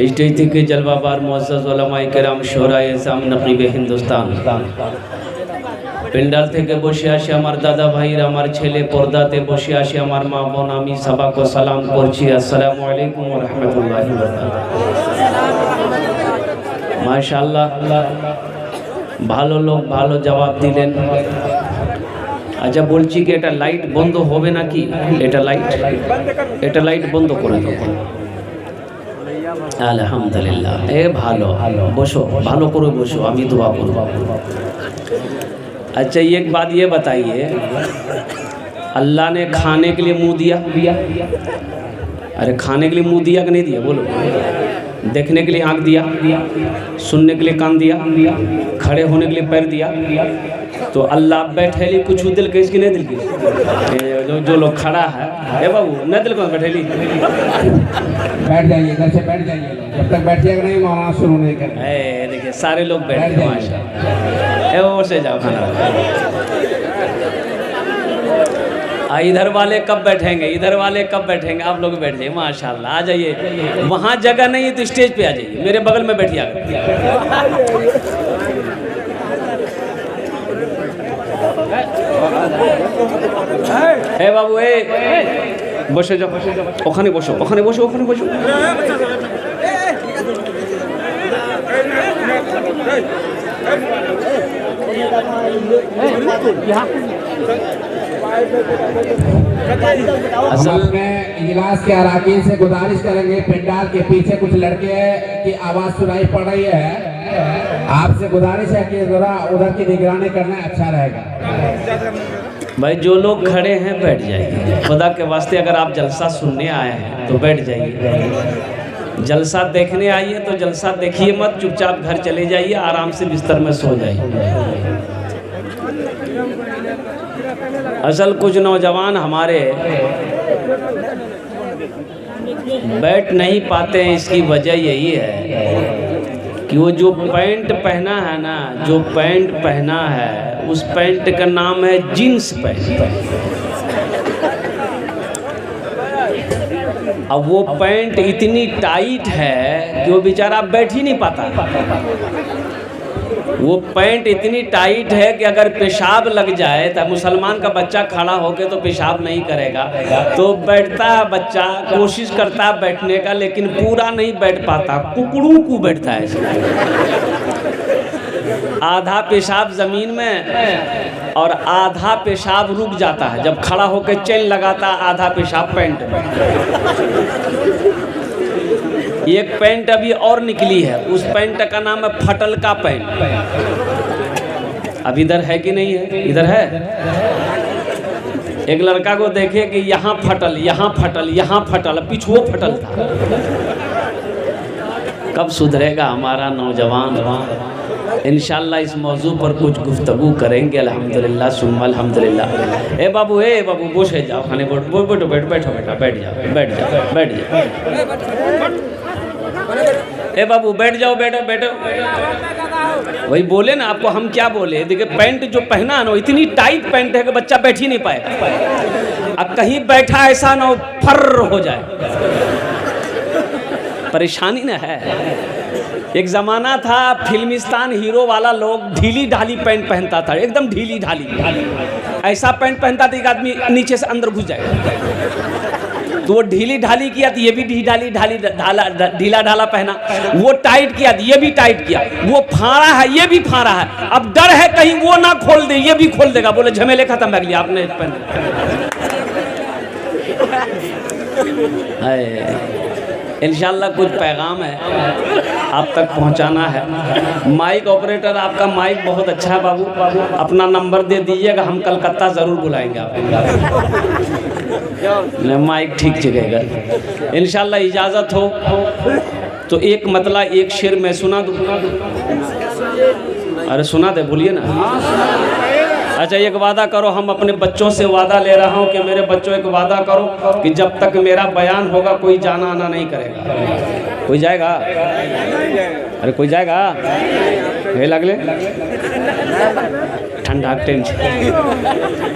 HTT के जलवाबार मुअज़्ज़ज़ उलमाए किराम शोराए साम नक़ीब हिंदुस्तान पेंडाल থেকে বসে আসে আমার দাদা ভাইরা আমার ছেলে পর্দাতে বসে আসে আমার মা বোন আমি সবাইকে সালাম করছি আসসালামু আলাইকুম ওয়া রাহমাতুল্লাহি ওয়া বারাকাতুহু মাশাআল্লাহ ভালো লোক ভালো জবাব দিলেন আচ্ছা বলছি কি এটা লাইট বন্ধ হবে নাকি এটা লাইট বন্ধ করে দাও আলহামদুলিল্লাহ এ ভালো বসো ভালো করে বসো আমি দোয়া করব अच्छा एक बात ये बताइए अल्लाह ने खाने के लिए मुंह दिया अरे खाने के लिए मुंह दिया कि नहीं दिया बोलो देखने के लिए आँख दिया सुनने के लिए कान दिया खड़े होने के लिए पैर दिया तो अल्लाह बैठेली कुछ दिल के इसकी नहीं दिल की जो लोग खड़ा है बाबू नहीं दिल को बैठेली बैठ जाइए इधर से बैठ जाइए जब तक बैठिएगा नहीं मौलाना शुरू नहीं करेंगे देखिए सारे लोग बैठ गए माशाल्लाह वो से जाओ खाना इधर वाले कब बैठेंगे आप लोग बैठ जाइए माशाल्लाह आ जाइए वहाँ जगह नहीं है तो स्टेज पे आ जाइए मेरे बगल में बैठिए ए बाबू ए বসে যাও ওখানে বসো अपने इजलास के अराकीन से गुजारिश करेंगे पंडाल के पीछे कुछ लड़के की आवाज सुनाई पड़ रही है आपसे गुजारिश है कि जरा उधर की निगरानी करना अच्छा रहेगा भाई जो लोग खड़े हैं बैठ जाइए खुदा के वास्ते अगर आप जलसा सुनने आए हैं तो बैठ जाइए जलसा देखने आइए तो जलसा देखिए मत चुपचाप घर चले जाइए आराम से बिस्तर में सो जाइए असल कुछ नौजवान हमारे बैठ नहीं पाते हैं इसकी वजह यही है कि वो जो पैंट पहना है उस पैंट का नाम है जींस पैंट अब वो पैंट इतनी टाइट है कि वो बेचारा बैठ ही नहीं पाता वो पैंट इतनी टाइट है कि अगर पेशाब लग जाए तो मुसलमान का बच्चा खड़ा होके तो पेशाब नहीं करेगा तो बैठता है बच्चा कोशिश करता है बैठने का लेकिन पूरा नहीं बैठ पाता कुकड़ू को बैठता है आधा पेशाब जमीन में और आधा पेशाब रुक जाता है जब खड़ा होकर चेन लगाता आधा पेशाब पैंट में एक पैंट अभी और निकली है उस पैंट का नाम है फटल का पैंट अब इधर है कि नहीं है इधर है एक लड़का को देखे कि यहाँ फटल पिछुओ फटल था कब सुधरेगा हमारा नौजवान इंशाअल्लाह इस मौजू पर कुछ गुफ्तगू करेंगे। अल्हम्दुलिल्लाह सुम्मा अल्हम्दुलिल्लाह। ए बाबू बोझे जाओ खाने, बैठो बैठो बेटा, बैठ जाओ। ए बाबू बैठ जाओ बेटा, बैठो। वही बोले ना आपको, हम क्या बोले। देखिए पैंट जो पहना है ना, इतनी टाइट पैंट है कि बच्चा बैठ ही नहीं पाएगा। अब कहीं बैठा ऐसा ना फर्र हो जाए, परेशानी ना है। एक ज़माना था फिल्मिस्तान हीरो वाला लोग ढीली ढाली पैंट पहनता था, एकदम ढीली ढाली। ऐसा पैंट पहनता था एक आदमी नीचे से अंदर घुस जाएगा। तो वो ढीली ढाली किया तो ये भी ढीला ढाला पहना। वो टाइट किया तो ये भी टाइट किया। वो फाड़ा है, ये भी फाड़ा है। अब डर है कहीं वो ना खोल दे, ये भी खोल देगा। बोले झमेले खत्म कर लिया आपने इंशाल्लाह कुछ पैगाम है आप तक पहुंचाना है। माइक ऑपरेटर आपका माइक बहुत अच्छा है बाबू, अपना नंबर दे दीजिएगा, हम कलकत्ता ज़रूर बुलाएंगे आपको। माइक ठीक जगेगा इंशाल्लाह। इजाज़त हो तो एक मतला एक शेर मैं सुना दूँ। अरे सुना दे, बोलिए ना। अच्छा एक वादा करो, हम अपने बच्चों से वादा ले रहा हूँ कि मेरे बच्चों एक वादा करो कि जब तक मेरा बयान होगा कोई जाना आना नहीं करेगा। कोई जाएगा? अरे कोई जाएगा? हे लगले ठंडा टेंशन।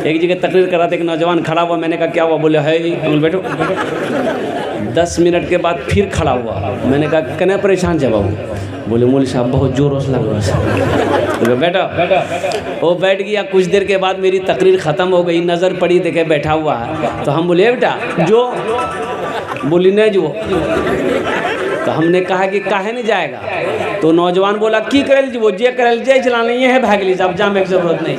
एक जगह तकरीर करा था, एक नौजवान खड़ा हुआ, मैंने कहा क्या हुआ? बोले है बैठो। 10 मिनट के बाद फिर खड़ा हुआ, मैंने कहा कहना परेशान जब बोले मौलवी साहब बहुत जोरों से लग रहा है। बैठो। वो बैठ गया। कुछ देर के बाद मेरी तकरीर ख़त्म हो गई, नज़र पड़ी देखे बैठा हुआ है। तो हम बोले बेटा जो, बोली नहीं जो। तो हमने कहा कि काहे नहीं जाएगा? तो नौजवान बोला की करल जी, वो जे करल जे चलाना ये है भागली साहब, जामे की जरूरत नहीं।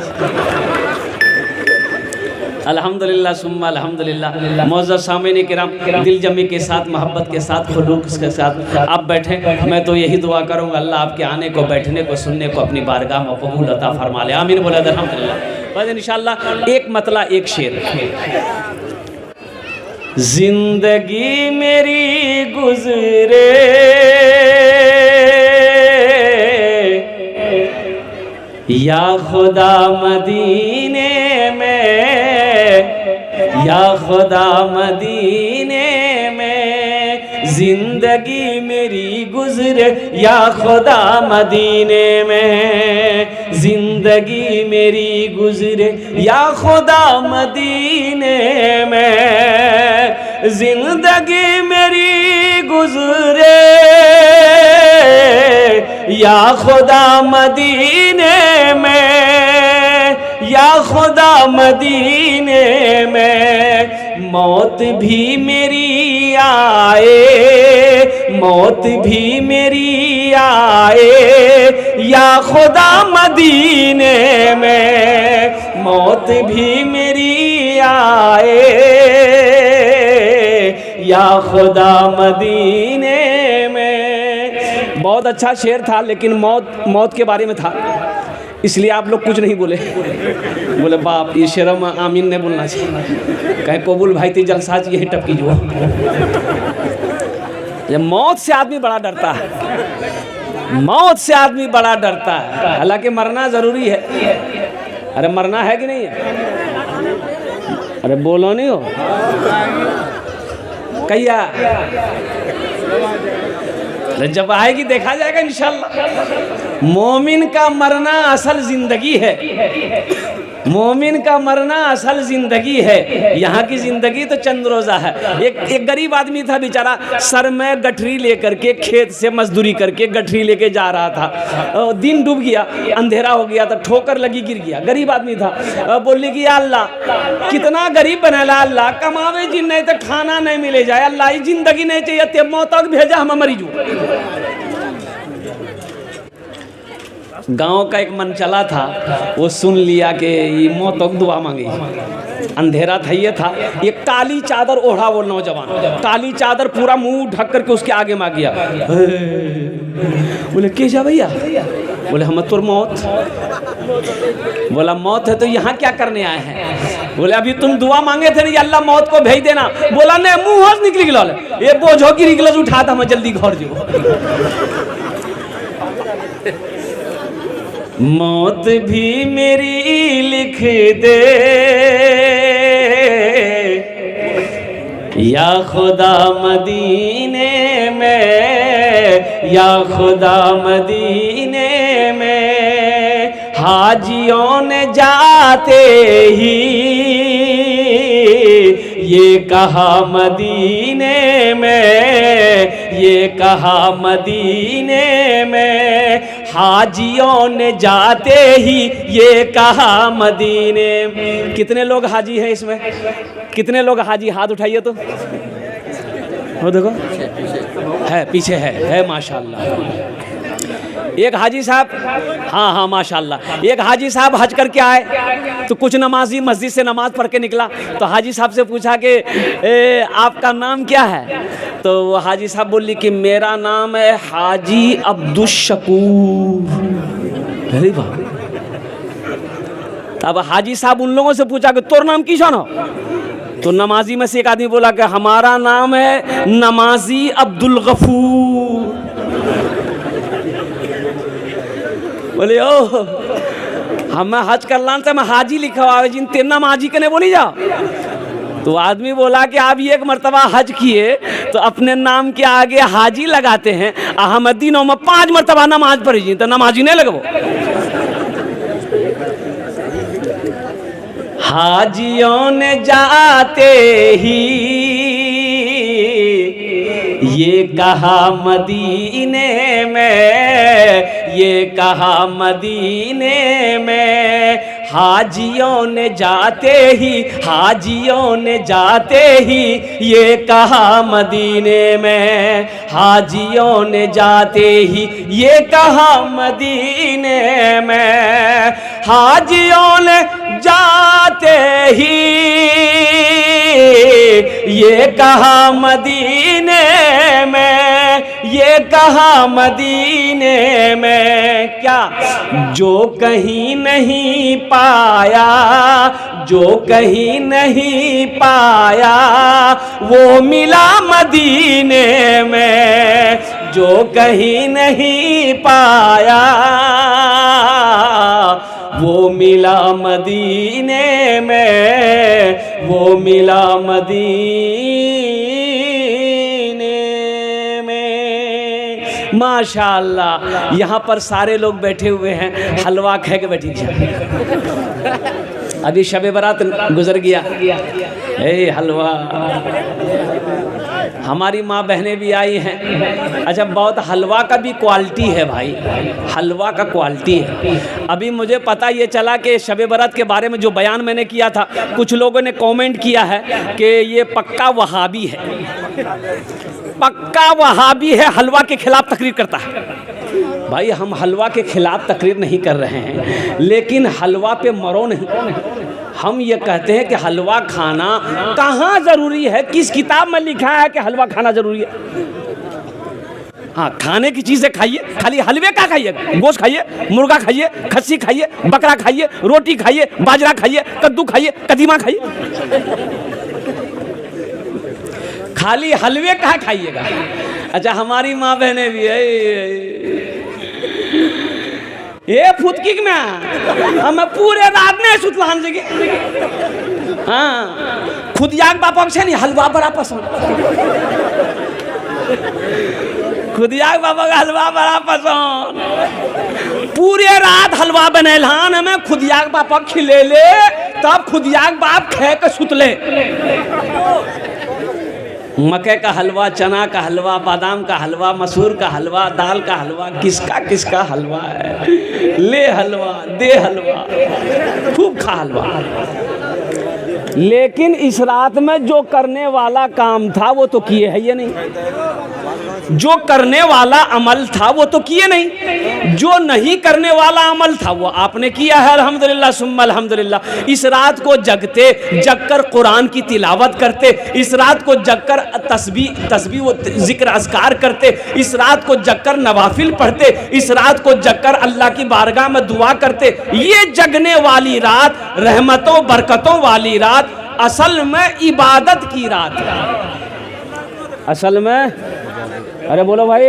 अल्हम्दुलिल्लाह सुम्मा अल्हम्दुलिल्लाह। मौजूद सामईन किराम, दिल जमी के साथ, मोहब्बत के साथ, खुलूस के साथ आप बैठें। मैं तो यही दुआ करूँगा अल्लाह आपके आने को, बैठने को, सुनने को अपनी बारगाह में कबूल अता फरमा ले। आमीन बोला अल्हम्दुलिल्लाह। बस इंशाअल्लाह एक मतला एक शेर। जिंदगी मेरी गुजरे या खुदा मदीने में, या खुदा मदीने में। जिंदगी मेरी गुजरे या खुदा मदीने में। जिंदगी मेरी गुजरे या खुदा मदीने में। जिंदगी मेरी गुजरे या खुदा मदीने में, या खुदा मदीने में। मौत भी मेरी आए, मौत भी मेरी आए या खुदा मदीने में। मौत भी मेरी आए या खुदा मदीने में। बहुत अच्छा शेर था, लेकिन मौत के बारे में था, इसलिए आप लोग कुछ नहीं बोले। बोले बाप ये शेरम आमीन ने बोलना चाहिए। कहीं कबूल भाई थी जलसा यही टपकी जो। ये मौत से आदमी बड़ा डरता है, मौत से आदमी बड़ा डरता है। हालांकि मरना ज़रूरी है। अरे मरना है कि नहीं है? अरे बोलो नहीं हो कैया? जब आएगी देखा जाएगा इंशाल्लाह। मोमिन का मरना असल जिंदगी है, मोमिन का मरना असल जिंदगी है। यहाँ की जिंदगी तो चंद रोज़ा है। एक गरीब आदमी था बेचारा, सर में गठरी लेकर के खेत से मजदूरी करके गठरी लेके जा रहा था। दिन डूब गया, अंधेरा हो गया, तो ठोकर लगी, गिर गया। गरीब आदमी था। बोली कि अल्लाह कितना गरीब बनाला, अल्लाह कमावे जिन नहीं तो खाना नहीं मिले जाए, अल्लाह ये जिंदगी नहीं चाहिए, ते मौत भेजा हम मरीजू। गांव का एक मन चला था, वो सुन लिया कि ये मौत तक दुआ मांगी। अंधेरा था, ये था। एक काली चादर ओढ़ा वो नौजवान, काली चादर पूरा मुंह ढक करके उसके आगे मांग गया। बोले कैसा भैया? बोले हम तोर मौत। बोला मौत है तो यहाँ क्या करने आए हैं? बोले अभी तुम दुआ मांगे थे ना अल्लाह मौत को भेज देना। बोला नहीं, मुँह हंस निकली गल, ये बोझो की निकल उठा था, मैं जल्दी घर जो। मौत भी मेरी लिख दे या खुदा मदीने में, या खुदा मदीने में। हाजियों ने जाते ही ये कहा मदीने में, ये कहा मदीने में। हाजियों ने जाते ही ये कहा मदीने में। कितने लोग हाजी हैं इसमें? कितने लोग हाजी? हाथ उठाइए तो। वो देखो है, पीछे है माशाल्लाह। एक हाजी साहब, हाँ हाँ माशाल्लाह, एक हाजी साहब हज करके आए तो कुछ नमाजी मस्जिद से नमाज पढ़ के निकला तो हाजी साहब से पूछा कि आपका नाम क्या है? तो वो हाजी साहब बोली कि मेरा नाम है हाजी अब्दुल शकूर। अरे वाह। तब हाजी साहब उन लोगों से पूछा कि तोर नाम किशन हो? तो नमाजी में से एक आदमी बोला कि हमारा नाम है नमाजी अब्दुल गफूर। बोले ओ हम हज कर लान से मैं हाजी लिखा हुआ जिन तेरे नाम हाजी के ने बोली जा। तो आदमी बोला कि आप एक मर्तबा हज किए तो अपने नाम के आगे हाजी लगाते हैं, हम दिनों में 5 मर्तबा नमाज पढ़ी तो नमाजी नहीं लगबो। हाजियों ने जाते ही ये कहा मदीने में, ये कहा मदीने में। हाजियों ने जाते ही, हाजियों ने जाते ही ये कहा मदीने में। हाजियों ने जाते ही ये कहा मदीने में। हाजियों ने जाते ही ये कहा मदीने में, ये कहा मदीने में। क्या जो कहीं नहीं पाया, जो कहीं नहीं पाया वो मिला मदीने में। जो कहीं नहीं पाया वो मिला मदीने में, वो मिला मदीने में। माशाअल्लाह। यहाँ पर सारे लोग बैठे हुए हैं, हलवा खा के बैठी जाए। अभी शबे बारात गुजर गया, ए हलवा। हमारी माँ बहनें भी आई हैं। अच्छा, बहुत हलवा का भी क्वालिटी है भाई, हलवा का क्वालिटी है। अभी मुझे पता ये चला कि शबे बारात के बारे में जो बयान मैंने किया था, कुछ लोगों ने कमेंट किया है कि ये पक्का वहाबी है, पक्का वहाबी है, हलवा के खिलाफ तकरीर करता है। भाई हम हलवा के खिलाफ तकरीर नहीं कर रहे हैं, लेकिन हलवा पे मरो नहीं। हम ये कहते हैं कि हलवा खाना कहाँ ज़रूरी है, किस किताब में लिखा है कि हलवा खाना ज़रूरी है? हाँ, खाने की चीज़ें खाइए, खाली हलवे का खाइए। गोश्त खाइए, मुर्गा खाइए, खस्सी खाइए, बकरा खाइए, रोटी खाइए, बाजरा खाइए, कद्दू खाइए, कदीमा खाइए। खाली हलवे कहाँ खाइएगा? अच्छा, हमारी माँ बहनें भी है ये फुदकी में हम पूरे रात में सुतलान जगे। हाँ, खुद याग बापा से नहीं हलवा बड़ा पसंद, खुद याग बापा का हलवा बड़ा पसंद। पूरे रात हलवा बनेलान हमें खुद याग बापा खिले ले, तब खुद याग बाप खे के सुतले। मक्के का हलवा, चना का हलवा, बादाम का हलवा, मसूर का हलवा, दाल का हलवा, किसका किसका हलवा है। ले हलवा, दे हलवा, खूब खा हलवा। लेकिन इस रात में जो करने वाला काम था वो तो किए है ये नहीं, जो करने वाला अमल था वो तो किए नहीं, जो नहीं करने वाला अमल था वो आपने किया है। अल्हम्दुलिल्लाह सुम्मा अल्हम्दुलिल्लाह। इस रात को जगते, जगकर कुरान की तिलावत करते, इस रात को जगकर तस्बीह व जिक्र अज़कार करते, इस रात को जगकर नवाफिल पढ़ते, इस रात को जगकर अल्लाह की बारगाह में दुआ करते। ये जगने वाली रात, रहमतों बरकतों वाली रात, असल में इबादत की रात है। असल में अरे बोलो भाई,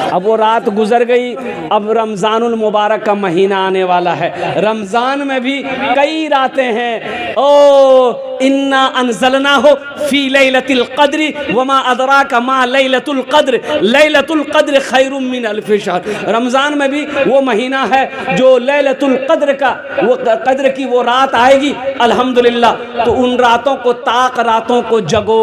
अब वो रात गुजर गई, अब रमज़ानुल मुबारक का महीना आने वाला है। रमज़ान में भी कई रातें हैं। ओ इन्ना अनज़लना हो फ़ी लैलतिल क़द्र वमा अदराका मा लैलतुल क़द्र लैलतुल क़द्र खैरुम मिन अल्फ़ि शहर। रमज़ान में भी वो महीना है जो लैलतुल क़द्र का, वो क़द्र की वो रात आएगी अल्हम्दुलिल्लाह। तो उन रातों को, ताक रातों को जगो,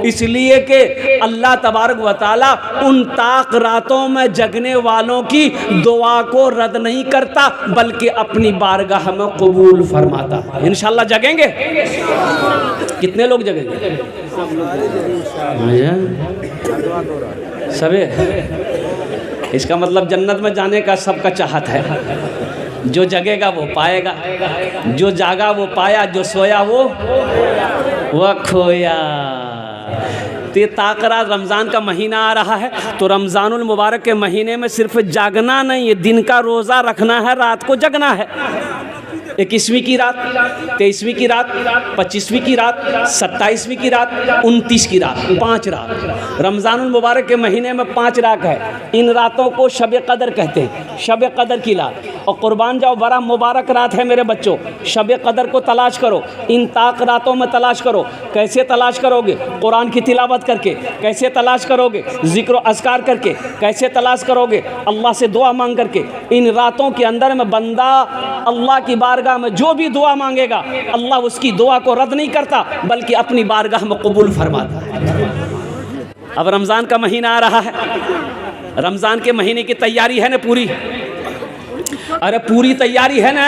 इसलिए कि अल्लाह तबारक व तआला उन ताक रातों में जगने वालों की दुआ को रद्द नहीं करता, बल्कि अपनी बारगाह में कबूल फरमाता। इंशाअल्लाह जगेंगे। कितने लोग जगेंगे? सबे। इसका मतलब जन्नत में जाने का सबका चाहत है। जो जगेगा वो पाएगा, जो जागा वो पाया, जो सोया वो खोया। तो ये ताकरा रमज़ान का महीना आ रहा है, तो रमज़ानुल मुबारक के महीने में सिर्फ जागना नहीं है, दिन का रोज़ा रखना है, रात को जगना है। 21वीं की रात, 23वीं की रात, 25वीं की रात, 27वीं की रात, 29 की रात, 5 रात। रमज़ानुल मुबारक के महीने में 5 रात है। इन रातों को शब कदर कहते हैं, शब कदर की रात। और कुर्बान जाओ, बड़ा मुबारक रात है मेरे बच्चों। शब कदर को तलाश करो, इन ताक रातों में तलाश करो। कैसे तलाश करोगे? कुरान की तिलावत करके। कैसे तलाश करोगे? ज़िक्र अस्कार करके। कैसे तलाश करोगे? अल्लाह से दुआ मांग करके। इन रातों के अंदर में बंदा अल्लाह की बारगाह में जो भी दुआ मांगेगा, अल्लाह उसकी दुआ को रद्द नहीं करता, बल्कि अपनी बारगाह में कबूल फरमाता है। अब रमज़ान का महीना आ रहा है, रमज़ान के महीने की तैयारी है ना पूरी? अरे पूरी तैयारी है ना?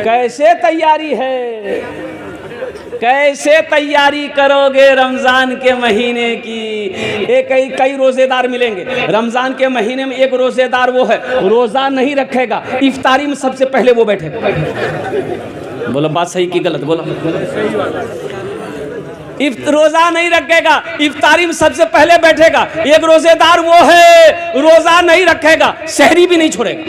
कैसे तैयारी है? कैसे तैयारी करोगे रमज़ान के महीने की? कई रोज़ेदार मिलेंगे रमज़ान के महीने में। एक रोज़ेदार वो है, रोज़ा नहीं रखेगा, इफ्तारी में सबसे पहले वो बैठेगा। बोलो बात सही की गलत? बोलो। रोज़ा नहीं रखेगा, इफ्तारी में सबसे पहले बैठेगा। एक रोज़ेदार वो है, रोज़ा नहीं रखेगा, सहरी भी नहीं छोड़ेगा।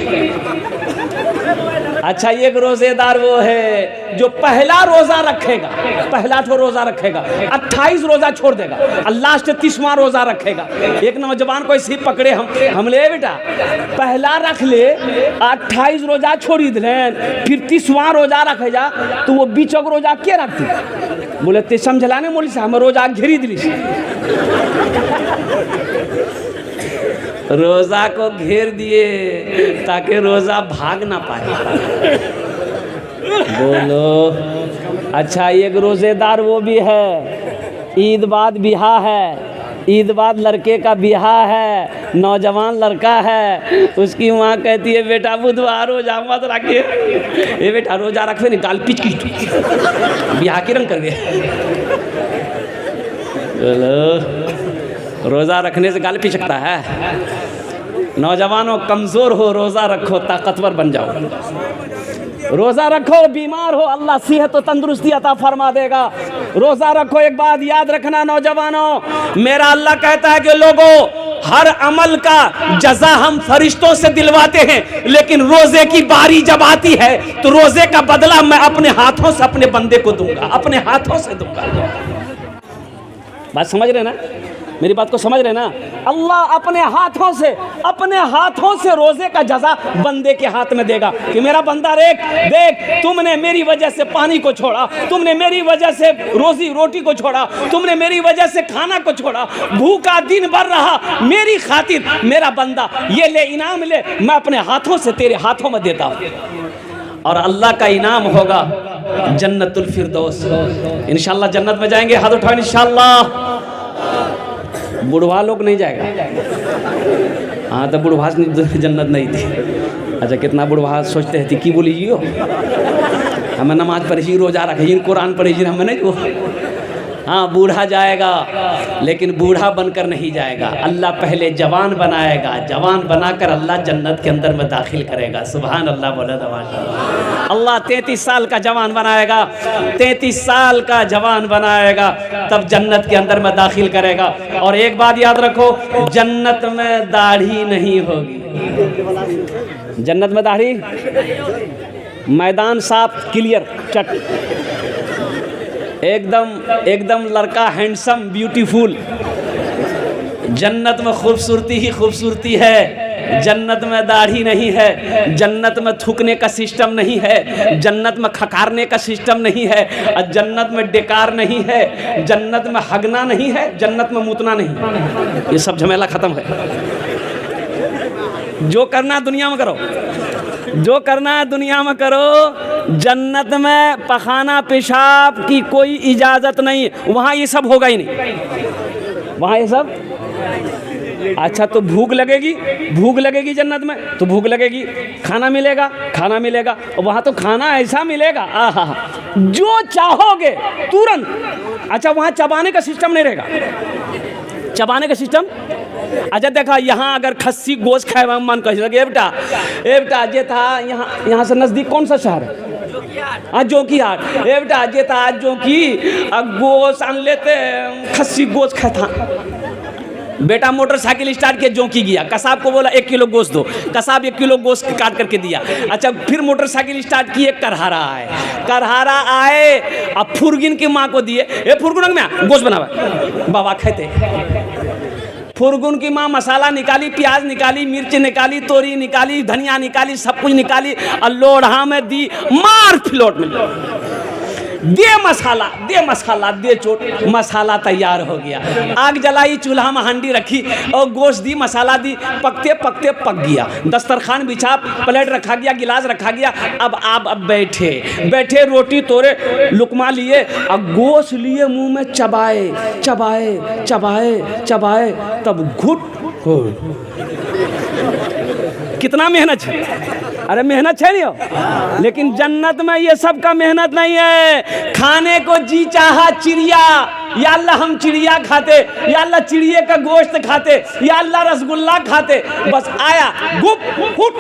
अच्छा, एक रोज़ेदार वो है जो पहला रोज़ा रखेगा, पहला तो रोज़ा रखेगा, 28 रोज़ा छोड़ देगा, लास्ट 30वां रोज़ा रखेगा। एक नौजवान को इसी पकड़े हम ले बेटा, पहला रख ले, 28 रोज़ा छोड़ी दे, फिर 30वां रोज़ा रखे जा, तो वो बीचक रोज़ा क्या रखती? बोले ते समझला ने मोली से हम रोज़ा घेरी दिली, रोज़ा को घेर दिए ताकि रोज़ा भाग ना पाए। बोलो। अच्छा, एक रोज़ेदार वो भी है, ईद बाद बिहा है, ईद बाद लड़के का बिहा है, नौजवान लड़का है, उसकी माँ कहती है बेटा बुधवार रोज़ा मत रखे, ये बेटा रोज़ा रखे नहीं, गाल पिच की बिहा के रंग कर गए। बोलो, रोज़ा रखने से गाल पिचकता है? नौजवानों, कमज़ोर हो रोज़ा रखो, ताकतवर बन जाओ। रोज़ा रखो, बीमार हो अल्लाह सेहत और तंदुरुस्ती अता फरमा देगा। रोज़ा रखो। एक बात याद रखना नौजवानों, मेरा अल्लाह कहता है कि लोगों, हर अमल का जज़ा हम फरिश्तों से दिलवाते हैं, लेकिन रोज़े की बारी जब आती है तो रोज़े का बदला मैं अपने हाथों से अपने बंदे को दूंगा, अपने हाथों से दूंगा। बात समझ रहे ना? मेरी बात को समझ रहे ना? अल्लाह अपने हाथों से रोज़े का जज़ा बंदे के हाथ में देगा कि मेरा बंदा देख, तुमने मेरी वजह से पानी को छोड़ा, तुमने मेरी वजह से रोटी को छोड़ा, तुमने मेरी वजह से खाना को छोड़ा, भूखा दिन भर रहा मेरी खातिर। मेरा बंदा ये ले, इनाम ले, मैं अपने हाथों से तेरे हाथों में देता हूँ। और अल्लाह का इनाम होगा जन्नतुल फिरदौस। इंशाअल्लाह जन्नत में जाएंगे, हाथ उठाओ इंशाअल्लाह। बुढ़वा लोग नहीं जाएगा। हाँ, तो बुढ़वा जन्नत नहीं थी। अच्छा, कितना बुढ़वा सोचते हैं कि बोली जियो, हमें नमाज पढ़ी, रोज़ा रखी, कुरान पढ़ी, हमें नहीं वो। हाँ, बूढ़ा जाएगा, लेकिन बूढ़ा बनकर नहीं जाएगा। अल्लाह पहले जवान बनाएगा, जवान बनाकर अल्लाह जन्नत के अंदर में दाखिल करेगा। सुभान अल्लाह, बोला माशाअल्लाह। अल्लाह 33 साल का जवान बनाएगा, 33 साल का जवान बनाएगा, तब जन्नत के अंदर में दाखिल करेगा। और एक बात याद रखो, जन्नत में दाढ़ी नहीं होगी। जन्नत में दाढ़ी, मैदान साफ क्लियर चट, एकदम लड़का हैंडसम ब्यूटीफुल, जन्नत में खूबसूरती ही खूबसूरती है, जन्नत में दाढ़ी नहीं है, जन्नत में थूकने का सिस्टम नहीं है, जन्नत में खकारने का सिस्टम नहीं है, और जन्नत में डेकार नहीं है, जन्नत में हगना नहीं है, जन्नत में मुतना नहीं। ये सब झमेला खत्म है। जो करना दुनिया में करो, जो करना है दुनिया में करो। जन्नत में पखाना पेशाब की कोई इजाज़त नहीं, वहाँ ये सब होगा ही नहीं, वहाँ ये सब। अच्छा तो भूख लगेगी जन्नत में, तो भूख लगेगी, खाना मिलेगा, खाना मिलेगा, और वहाँ तो खाना ऐसा मिलेगा, आहा, जो चाहोगे तुरंत। अच्छा वहाँ चबाने का सिस्टम नहीं रहेगा, चबाने का सिस्टम। अच्छा देखा यहाँ अगर खस्सी गोश्त खाए मन कह ए बेटा जे था यहाँ से नज़दीक कौन सा शहर है? हाँ जोकीहाट। ए बेटा जे था जोकी गोश्त आन लेते, खस्सी गोश्त खाए था। बेटा मोटरसाइकिल स्टार्ट किया, जोकी गया, कसाब को बोला 1 किलो गोश्त दो, कसाब 1 किलो गोश्त काट करके दिया। अच्छा फिर मोटरसाइकिल स्टार्ट किए, करहारा आए, करहारा आए, अब फुरगिन की माँ को दिए, ए फुरगुन में गोश्त बनावा, बाबा खाते। फुरगुन की माँ मसाला निकाली, प्याज निकाली, मिर्च निकाली, तोरी निकाली, धनिया निकाली, सब कुछ निकाली, और लोढ़ा में दी, मार फिलोट में दे मसाला दे चोट, मसाला तैयार हो गया। आग जलाई, चूल्हा में हांडी रखी और गोश्त दी, मसाला दी, पकते पकते पक गया। दस्तरखान बिछा, प्लेट रखा गया, गिलास रखा गया। अब आप बैठे रोटी तोड़े, लुकमा लिए, अब गोश्त लिए, मुंह में चबाए, तब घुट हो। कितना मेहनत है, अरे मेहनत है नहीं हो, लेकिन जन्नत में ये सब का मेहनत नहीं है। खाने को जी चाहा चिड़िया, या अल्लाह हम चिड़िया खाते, या अल्लाह चिड़िया का गोश्त खाते, या अल्लाह रसगुल्ला खाते, बस आया गुप फुट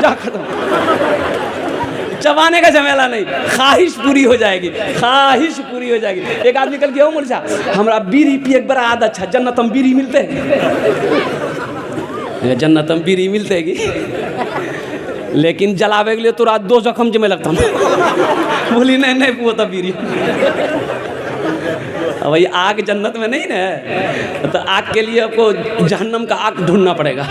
जा खत्म। चबाने का झमेला नहीं, ख्वाहिश पूरी हो जाएगी, ख्वाहिश पूरी हो जाएगी। एक आदमी कल गया मुर्जा, हमरा बीड़ी पिए बड़ा आदत अच्छा, जन्नत हम बीड़ी मिलते हैं, जन्नत हम बीड़ी मिलते हैं, लेकिन जलावे के लिए तो रात 2 जख्म में लगता हूँ। बोली नहीं वो तो बीड़ी। वही आग जन्नत में नहीं ना, तो आग के लिए आपको जहन्नम का आग ढूंढना पड़ेगा।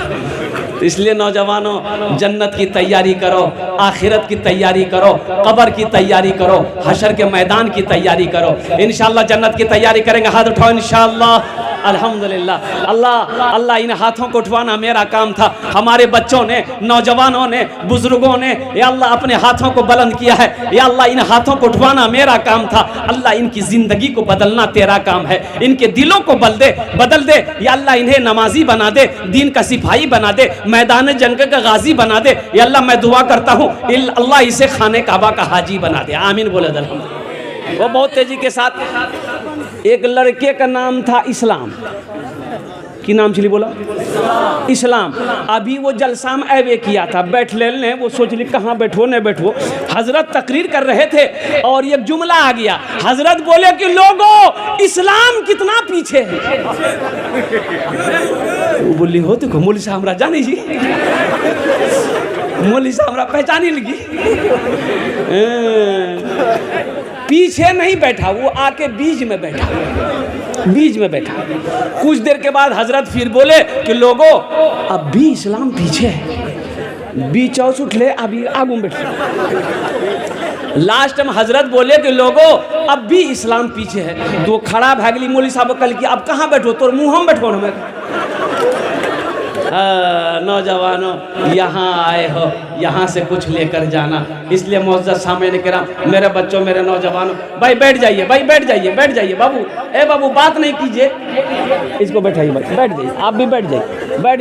तो इसलिए नौजवानों, जन्नत की तैयारी करो, आखिरत की तैयारी करो, कब्र की तैयारी करो, हशर के मैदान की तैयारी करो। इंशाअल्लाह जन्नत की तैयारी करेंगे, हाथ उठाओ इंशाअल्लाह। अल्हम्दुलिल्लाह। अल्लाह इन हाथों को उठवाना मेरा काम था। हमारे बच्चों ने, नौजवानों ने, बुजुर्गों ने या अल्लाह अपने हाथों को बुलंद किया है। या अल्लाह इन हाथों को उठवाना मेरा काम था। अल्लाह इनकी ज़िंदगी को बदलना तेरा काम है। इनके दिलों को बदल दे। या अल्लाह इन्हें नमाजी बना दे, दीन का सिपाही बना दे, मैदान जंग का गाजी बना दे। या अल्लाह मैं दुआ करता हूँ, अल्लाह इसे खाने काबा का हाजी बना दे। आमीन बोले। वो बहुत तेजी के साथ, एक लड़के का नाम था इस्लाम। की नाम चली बोला? इस्लाम। अभी वो जलसा में ऐवे किया था, बैठ ले, वो सोच ली कहाँ बैठो न बैठो। हजरत तकरीर कर रहे थे और एक जुमला आ गया। हजरत बोले कि लोगों, इस्लाम कितना पीछे है। वो बोली हो तो मौलवी साहब हमरा जानी जी, मौलवी साहब हमरा पहचानी लगी। पीछे नहीं बैठा, वो आके बीच में बैठा। कुछ देर के बाद हजरत फिर बोले कि लोगों, अब भी इस्लाम पीछे है, बीच उठ ले, अभी आगू में बैठ। लास्ट में हजरत बोले कि लोगों, अब भी इस्लाम पीछे है। तो खड़ा भागली, मौलवी साहब कल की अब कहाँ बैठो, तो मुँह हम बैठो हमें। नौजवानों, यहाँ आए हो, यहाँ से कुछ लेकर जाना। इसलिए मुअज़्ज़ज़ सामईन किराम, मेरे बच्चों, मेरे नौजवानों, भाई बैठ जाइए, बैठ जाइए बाबू। ए बाबू, बात नहीं कीजिए, इसको बैठाइए भाई, बैठ जाइए, आप भी बैठ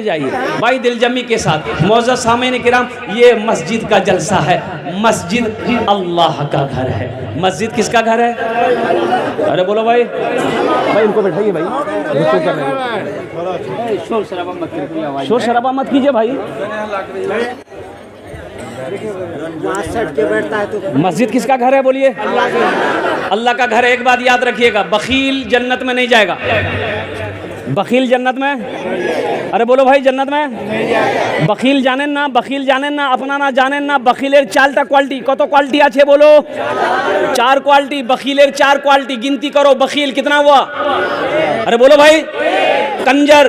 जाइए भाई, दिलजमी के साथ। मुअज़्ज़ज़ सामईन किराम, ये मस्जिद का जलसा है। मस्जिद अल्लाह का घर है। मस्जिद किसका घर है? अरे बोलो भाई, इनको बैठाइए भाई, शोर शराबा मत कीजिए भाई। मस्जिद किसका घर है बोलिए? अल्लाह का घर है। एक बात याद रखिएगा, बखील जन्नत में नहीं जाएगा। बखील जन्नत में, अरे बोलो भाई, जन्नत में बखील जाने ना, अपना ना जाने ना। बखीलेर 4टा क्वालिटी, कत क्वालिटी आछे बोलो? 4 क्वालिटी। बखीलेर 4 क्वालिटी गिनती करो। बखील कितना हुआ? अरे बोलो भाई, कंजर,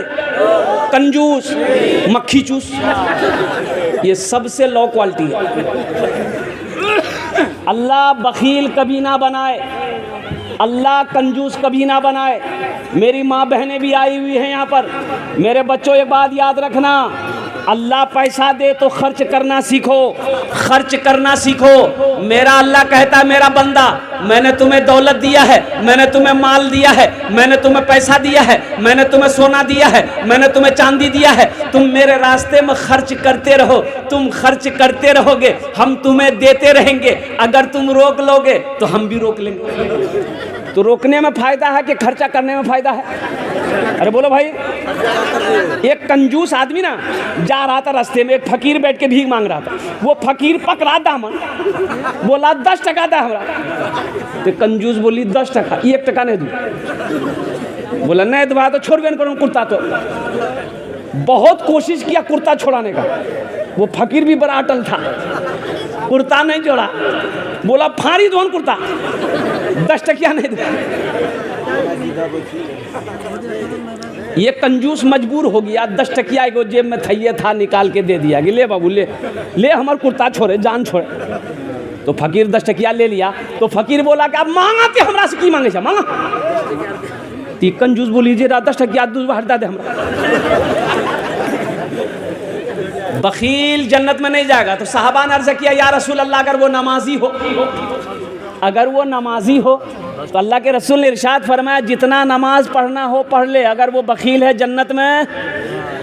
कंजूस, मक्खी चूस, ये सबसे लो क्वालिटी है। अल्लाह बखील कभी ना बनाए, अल्लाह कंजूस कभी ना बनाए। मेरी माँ बहनें भी आई हुई हैं यहाँ पर। मेरे बच्चों एक बात याद रखना, अल्लाह पैसा दे तो खर्च करना सीखो, खर्च करना सीखो। मेरा अल्लाह कहता है मेरा बंदा, मैंने तुम्हें दौलत दिया है, मैंने तुम्हें माल दिया है, मैंने तुम्हें पैसा दिया है, मैंने तुम्हें सोना दिया है, मैंने तुम्हें चांदी दिया है, तुम मेरे रास्ते में खर्च करते रहो। तुम खर्च करते रहोगे, हम तुम्हें देते रहेंगे। अगर तुम रोक लोगे तो हम भी रोक लेंगे। तो रोकने में फायदा है कि खर्चा करने में फायदा है? अरे बोलो भाई। एक कंजूस आदमी ना जा रहा था रास्ते में, एक फकीर बैठ के भीख मांग रहा था। वो फकीर पकड़ा दामन, बोला 10 टका था हमारा। तो कंजूस बोली 10 टका, 1 टका नहीं दूँ। बोला नहीं दुआ तो छोड़ भी करूँ कुर्ता। तो बहुत कोशिश किया कुर्ता छोड़ाने का, वो फकीर भी बड़ा अटल था, कुर्ता नहीं जोड़ा। बोला फाड़ी दो कुर्ता, 10 टकिया नहीं दे। ये कंजूस मजबूर हो गया, 10 टकिया को जेब में थैये था निकाल के दे दिया कि ले बाबू ले ले, हमार कुर्ता छोड़े, जान छोड़े। तो फकीर 10 टकिया ले लिया। तो फकीर बोला कि अब मांगा के हमरा से की मांगे छे मांगा। ती कंजूस बोली जे 10 टकिया दूसरा हटा दे हमरा। बखील जन्नत में नहीं जाएगा। तो साहबा ने अर्ज़ किया या रसूल अल्लाह, अगर वो नमाजी हो, अगर वो नमाजी हो तो अल्लाह के रसूल ने इरशाद फरमाया जितना नमाज पढ़ना हो पढ़ ले, अगर वो बखील है जन्नत में,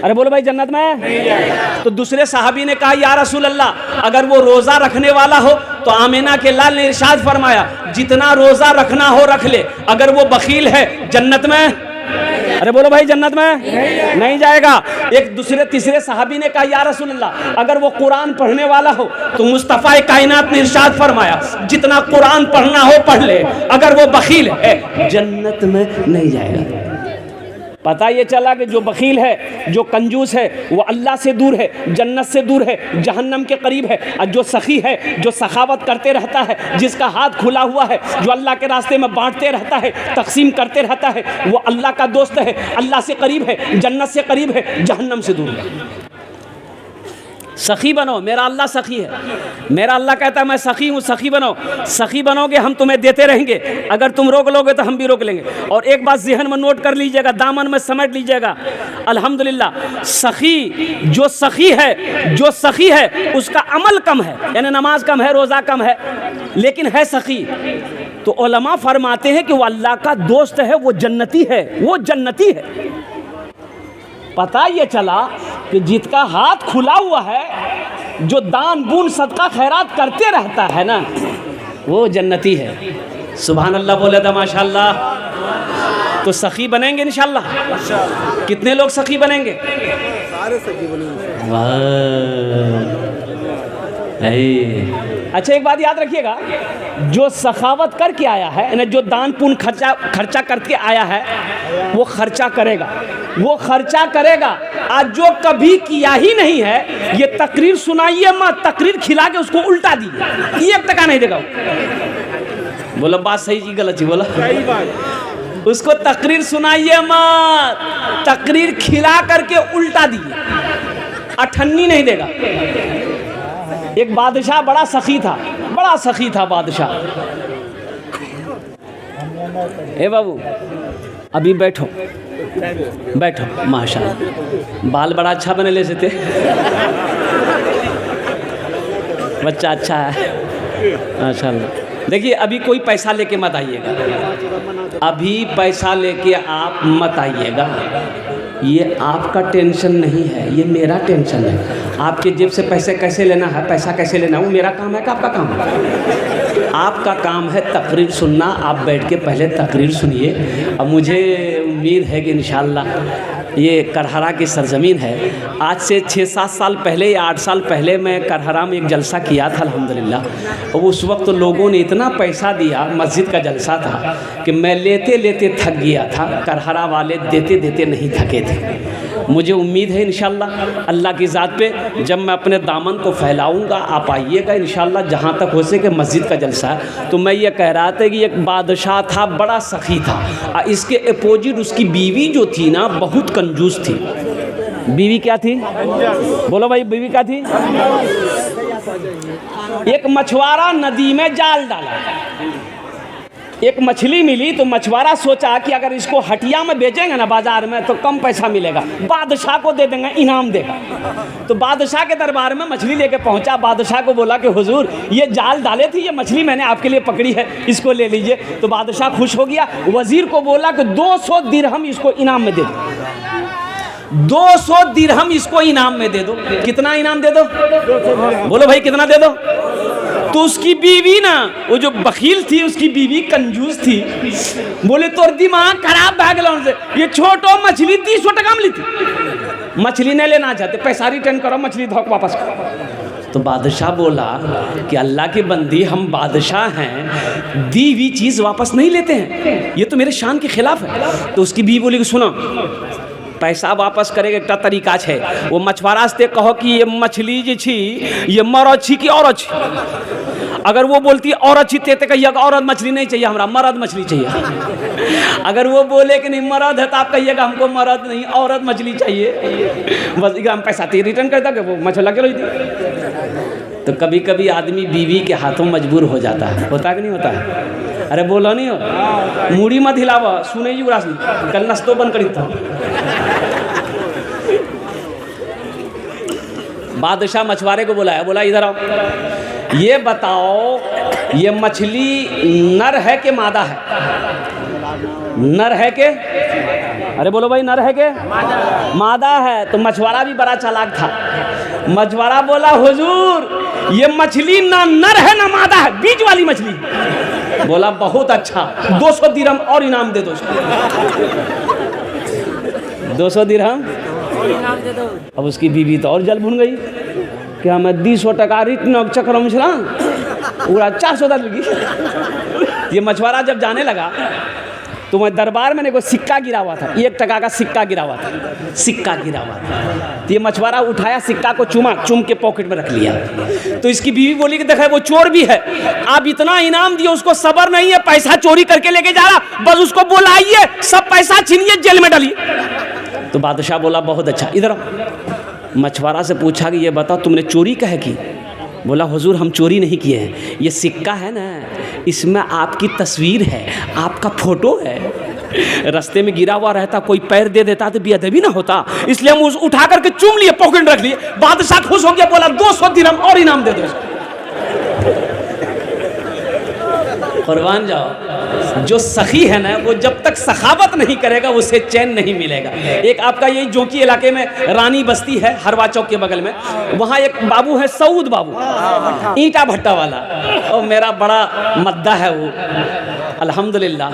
अरे बोलो भाई जन्नत में। तो दूसरे साहबी ने कहा या रसूल अल्लाह, अगर वो रोज़ा रखने वाला हो तो आमिना के लाल ने इरशाद फरमाया जितना रोज़ा रखना हो रख ले, अगर वो बखील है जन्नत में, अरे बोलो भाई जन्नत में नहीं जाएगा। एक दूसरे तीसरे सहाबी ने कहा या रसूल अल्लाह, अगर वो कुरान पढ़ने वाला हो तो मुस्तफ़ा कायनात ने इरशाद फरमाया जितना कुरान पढ़ना हो पढ़ ले, अगर वो बखील है जन्नत में नहीं जाएगा। पता ये चला कि जो बखील है, जो कंजूस है, वो अल्लाह से दूर है, जन्नत से दूर है, जहन्नम के करीब है। और जो सखी है, जो सखावत करते रहता है, जिसका हाथ खुला हुआ है, जो अल्लाह के रास्ते में बांटते रहता है, तकसीम करते रहता है, वो अल्लाह का दोस्त है, अल्लाह से करीब है, जन्नत से करीब है, जहन्नम से दूर है। सखी बनो, मेरा अल्लाह सखी है। मेरा अल्लाह कहता है मैं सखी हूँ, सखी बनो। सखी बनोगे हम तुम्हें देते रहेंगे, अगर तुम रोक लोगे तो हम भी रोक लेंगे। और एक बात ज़हन में नोट कर लीजिएगा, दामन में समेट लीजिएगा। अल्हम्दुलिल्लाह सखी जो सखी है, जो सखी है उसका अमल कम है, यानी नमाज कम है, रोज़ा कम है, लेकिन है सखी। तो उलमा फरमाते हैं कि वो अल्लाह का दोस्त है, वो जन्नती है, वो जन्नती है। पता ये चला कि जिसका हाथ खुला हुआ है, जो दान बून सदका खैरात करते रहता है ना, वो जन्नती है। सुभान अल्लाह बोले था माशाअल्लाह। तो सखी बनेंगे इंशाअल्लाह। कितने लोग सखी बनेंगे? सारे सखी बनेंगे। अच्छा एक बात याद रखिएगा, जो सखावत करके आया है, यानी जो दान पुण्य खर्चा करके आया है, वो खर्चा करेगा, वो खर्चा करेगा। आज जो कभी किया ही नहीं है, ये तकरीर सुनाइए मत, तकरीर खिला के उसको उल्टा दिए, 1 टका नहीं देगा। बोलो बात सही जी गलत जी? बोला सही बात। उसको तकरीर सुनाइए मत, तकरीर खिला करके उल्टा दिए, अठन्नी नहीं देगा। एक बादशाह बड़ा सखी था, बड़ा सखी था बादशाह। ए बाबू अभी बैठो बैठो, माशाल्लाह बाल बड़ा अच्छा बने ले थे, बच्चा अच्छा है माशाल्लाह। देखिए अभी कोई पैसा लेके मत आइएगा, अभी पैसा लेके आप मत आइएगा, ये आपका टेंशन नहीं है, ये मेरा टेंशन है। आपके जेब से पैसे कैसे लेना है, पैसा कैसे लेना है, वो मेरा काम है कि आपका काम है? आपका काम है तकरीर सुनना। आप बैठ के पहले तकरीर सुनिए। अब मुझे उम्मीद है कि इंशाअल्लाह ये करहरा की सरजमीन है। आज से 6-7 साल पहले या 8 साल पहले मैं करहरा में एक जलसा किया था अल्हम्दुलिल्लाह। और उस वक्त तो लोगों ने इतना पैसा दिया, मस्जिद का जलसा था, कि मैं लेते लेते थक गया था। करहरा वाले देते देते नहीं थके थे। मुझे उम्मीद है इंशाअल्लाह अल्लाह की ज़ात पे जब मैं अपने दामन को फैलाऊंगा, आप आइएगा इंशाअल्लाह, जहाँ तक हो सके मस्जिद का जलसा है। तो मैं ये कह रहा था कि एक बादशाह था, बड़ा सखी था, इसके अपोजिट उसकी बीवी जो थी ना, बहुत कंजूस थी। बीवी क्या थी? बोलो भाई, बीवी क्या थी? एक मछुआरा नदी में जाल डाला, एक मछली मिली तो मछुआरा सोचा कि अगर इसको हटिया में बेचेंगे ना बाजार में तो कम पैसा मिलेगा, बादशाह को दे देंगे, इनाम देगा। तो बादशाह के दरबार में मछली लेके पहुंचा। बादशाह को बोला कि हुजूर ये जाल डाले थे, ये मछली मैंने आपके लिए पकड़ी है, इसको ले लीजिए। तो बादशाह खुश हो गया। वजीर को बोला कि 200 दिरहम इसको इनाम में दे दो, 200 दिरहम इसको इनाम में दे दो। कितना इनाम दे दो? बोलो भाई, कितना दे दो? तो उसकी बीवी ना, वो जो बखील थी उसकी बीवी कंजूस थी, बोले तोर दिमाग खराब भाग लो से, ये छोटो मछली 300 टका में ली थी, मछली नहीं लेना चाहते, पैसा रिटर्न करो, मछली धोक वापस करो। तो बादशाह बोला कि अल्लाह की बंदी, हम बादशाह हैं, दी हुई चीज़ वापस नहीं लेते हैं, ये तो मेरे शान के खिलाफ है। तो उसकी बीवी बोली कि सुनो, पैसा वापस करेगा एक तरीका है, वो मछुआरा से कहो कि ये मछली जी छी ये मरद छी कि औरत छी। अगर वो बोलती औरत छी ते कहिएगा औरत मछली नहीं चाहिए, हमरा मर्द मछली चाहिए। अगर वो बोले कि नहीं मर्द है तो आप कहिएगा हमको मर्द नहीं औरत मछली चाहिए। बस हम पैसा तो रिटर्न करता कि वो मछला के थी। तो कभी कभी आदमी बीवी के हाथों मजबूर हो जाता है, होता कि नहीं होता है? अरे बोलो नहीं हो, मूड़ी मत हिलावा, सुने जी उरास नहीं, कल नस्तो बंद करी था। बादशाह मछुआरे को बुलाया, बोला इधर आओ, ये बताओ ये मछली नर है कि मादा है? नर है के? अरे बोलो भाई, नर है के मादा है? तो मछुआरा भी बड़ा चालाक था। मछुआरा बोला हुजूर ये मछली ना नर है ना मादा है, बीच वाली मछली। बोला बहुत अच्छा, 200 दिरहम और इनाम दे दो। 200 दिरहम दे दो। अब उसकी बीवी तो और जल भुन गई, क्या मैं 200 टका रिटर्न चक्र में चला पूरा 400 लगी। ये मछुआरा जब जाने लगा तो मैं दरबार में कोई सिक्का गिरा हुआ था, 1 टका का सिक्का गिरा हुआ था, सिक्का गिरा हुआ था। तो ये मछुआरा उठाया, सिक्का को चूम के पॉकेट में रख लिया। तो इसकी बीवी बोली कि देखा वो चोर भी है, आप इतना इनाम दिए उसको सबर नहीं है, पैसा चोरी करके लेके जा रहा, बस उसको बुलाइए, सब पैसा छीनिए, जेल में डालिए। तो बादशाह बोला बहुत अच्छा, इधर मछुआरा से पूछा कि ये बताओ तुमने चोरी कहे की? बोला हुजूर हम चोरी नहीं किए हैं, ये सिक्का है ना इसमें आपकी तस्वीर है, आपका फोटो है, रास्ते में गिरा हुआ रहता कोई पैर दे देता तो बेअदबी ना होता, इसलिए हम उठा करके चूम लिए, पॉकेट रख लिए। बादशाह खुश हो गया, बोला 200 दिरहम और इनाम दे दो। कुर्बान जाओ, जो सखी है ना वो जब तक सखावत नहीं करेगा उसे चैन नहीं मिलेगा। एक आपका यही जोकी इलाके में रानी बस्ती है, हरवा चौक के बगल में, वहाँ एक बाबू है सऊद बाबू, ईंटा भट्टा वाला, और मेरा बड़ा मद्दा है वो, अल्हम्दुलिल्लाह।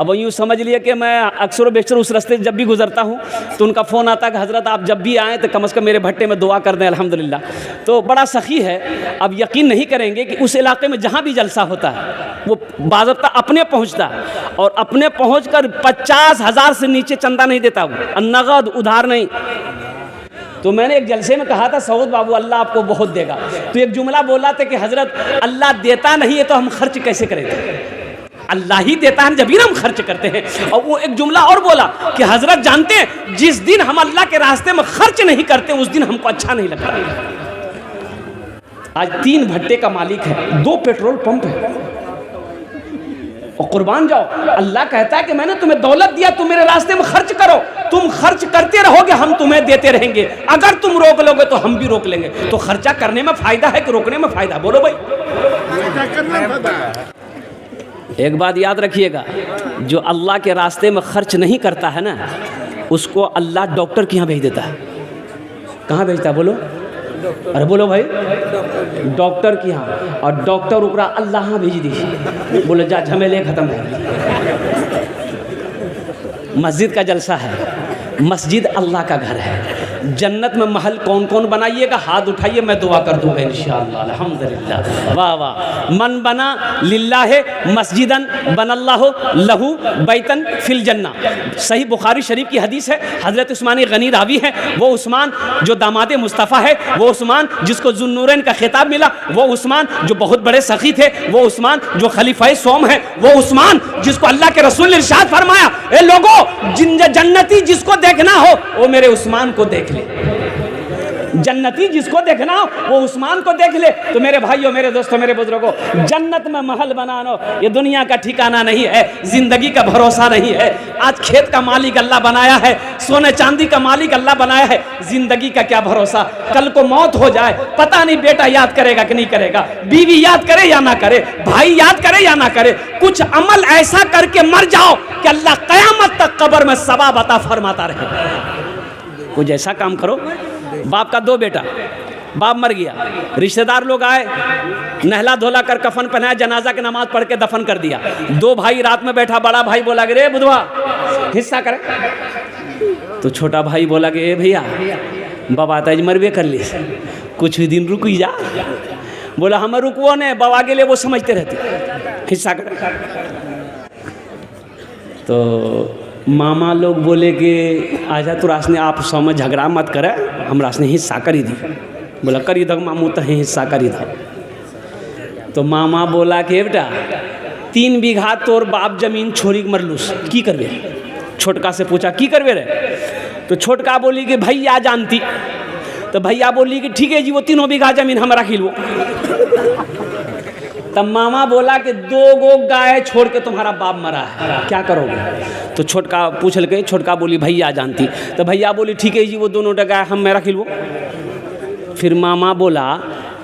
अब यूँ समझ लिए कि मैं अक्सर बेशतर उस रास्ते जब भी गुजरता हूँ तो उनका फ़ोन आता कि हज़रत आप जब भी आएँ तो कम से कम मेरे भट्टे में दुआ कर दें, अल्हम्दुलिल्लाह। तो बड़ा सखी है। अब यकीन नहीं करेंगे कि उस इलाके में जहाँ भी जलसा होता है वो बाज़ाब्ता अपने पहुँचता है, और अपने पहुँच कर 50,000 से नीचे चंदा नहीं देता वो, नगद उधार नहीं। तो मैंने एक जलसे में कहा था सऊद बाबू अल्लाह आपको बहुत देगा, तो एक जुमला बोला था कि हज़रत अल्लाह देता नहीं है तो हम खर्च कैसे करेंगे? अल्लाह ही देता है जब भी हम खर्च करते हैं। और वो एक जुमला और बोला कि हजरत जानते हैं जिस दिन हम अल्लाह के रास्ते में खर्च नहीं करते उस दिन हमको अच्छा नहीं लगता। आज 3 भट्टे का मालिक है, 2 पेट्रोल पंप है, और कुर्बान जाओ, अल्लाह कहता है कि मैंने तुम्हें दौलत दिया, तुम मेरे रास्ते में खर्च करो, तुम खर्च करते रहोगे हम तुम्हें देते रहेंगे, अगर तुम रोक लोगे तो हम भी रोक लेंगे। तो खर्चा करने में फायदा है कि रोकने में फायदा? बोलो भाई। एक बात याद रखिएगा, जो अल्लाह के रास्ते में खर्च नहीं करता है ना उसको अल्लाह डॉक्टर के यहाँ भेज देता है। कहाँ भेजता है बोलो? अरे बोलो भाई, डॉक्टर के यहाँ। और डॉक्टर उपरा अल्लाह भेज दी, बोले जा झमेले खत्म है। मस्जिद का जलसा है, मस्जिद अल्लाह का घर है। जन्नत में महल कौन कौन बनाइएगा? हाथ उठाइए, मैं दुआ कर दूंगा इंशाअल्लाह। अल्हम्दुलिल्लाह, वाह वाह। मन बना लिल्लाह मस्जिदन बनल्लाहु लहू बैतन फिल जन्ना। सही बुखारी शरीफ की हदीस है, हज़रत उस्मान गनी रावी है। वो उस्मान जो दामाद मुस्तफ़ा है, वो उस्मान जिसको ज़ुन्नूरैन का खिताब मिला, वो उस्मान जो बहुत बड़े सखी थे, वो उस्मान जो खलीफा सोम है, वो उस्मान जिसको अल्लाह के रसूल ने इरशाद फरमाया, ए लोगों जन्नती जिसको देखना हो वो मेरे उस्मान को देख ले, जन्नती जिसको देखना हो वो उस्मान को देख ले। तो मेरे भाइयों, मेरे दोस्तों, मेरे बुजुर्गों, जन्नत में महल बनाना ये दुनिया का ठिकाना नहीं है, जिंदगी का भरोसा नहीं है। आज खेत का मालिक अल्लाह बनाया है, सोने चांदी का मालिक अल्लाह बनाया है, जिंदगी का क्या भरोसा, कल को मौत हो जाए पता नहीं, बेटा याद करेगा कि नहीं करेगा, बीवी याद करे या ना करे, भाई याद करे या ना करे। कुछ अमल ऐसा करके मर जाओ कि अल्लाह कयामत तक कब्र में सवाब अता फरमाता रहे। कुछ ऐसा काम करो। बाप का 2 बेटा, बाप मर गया, रिश्तेदार लोग आए, नहला धोला कर कफन पहनाया, जनाजा की नमाज पढ़ के दफन कर दिया। 2 भाई रात में बैठा, बड़ा भाई बोला कि रे बुधवा हिस्सा करे। तो छोटा भाई बोला कि ए भैया बाबा ताज मरबे कर ली, कुछ दिन रुक ही जा। बोला हम रुकवो ने, बाबा के लिए वो समझते रहते, हिस्सा करे। तो मामा लोग बोले कि आजा तो रासने आप समझ झगड़ा मत करे, हम रासने हिस्सा करी दी। बोला करी दो मामू, तो हिस्सा करी दो। तो मामा बोला कि बेटा 3 बीघा तोर बाप जमीन छोड़ी के मरलूस, की करबे? छोटका से पूछा की करबे रे? तो छोटका बोली कि भैया जानती। तो भैया बोली कि ठीक है जी, वो 3 बीघा जमीन हम रख लो। तब मामा बोला कि 2 गो गाय छोड़ के तुम्हारा बाप मरा है, क्या करोगे? तो छोटका पूछ लगे, छोटका बोली भैया जानती। तो भैया बोली ठीक है जी, वो दोनों गाय हम मैं रख लो। फिर मामा बोला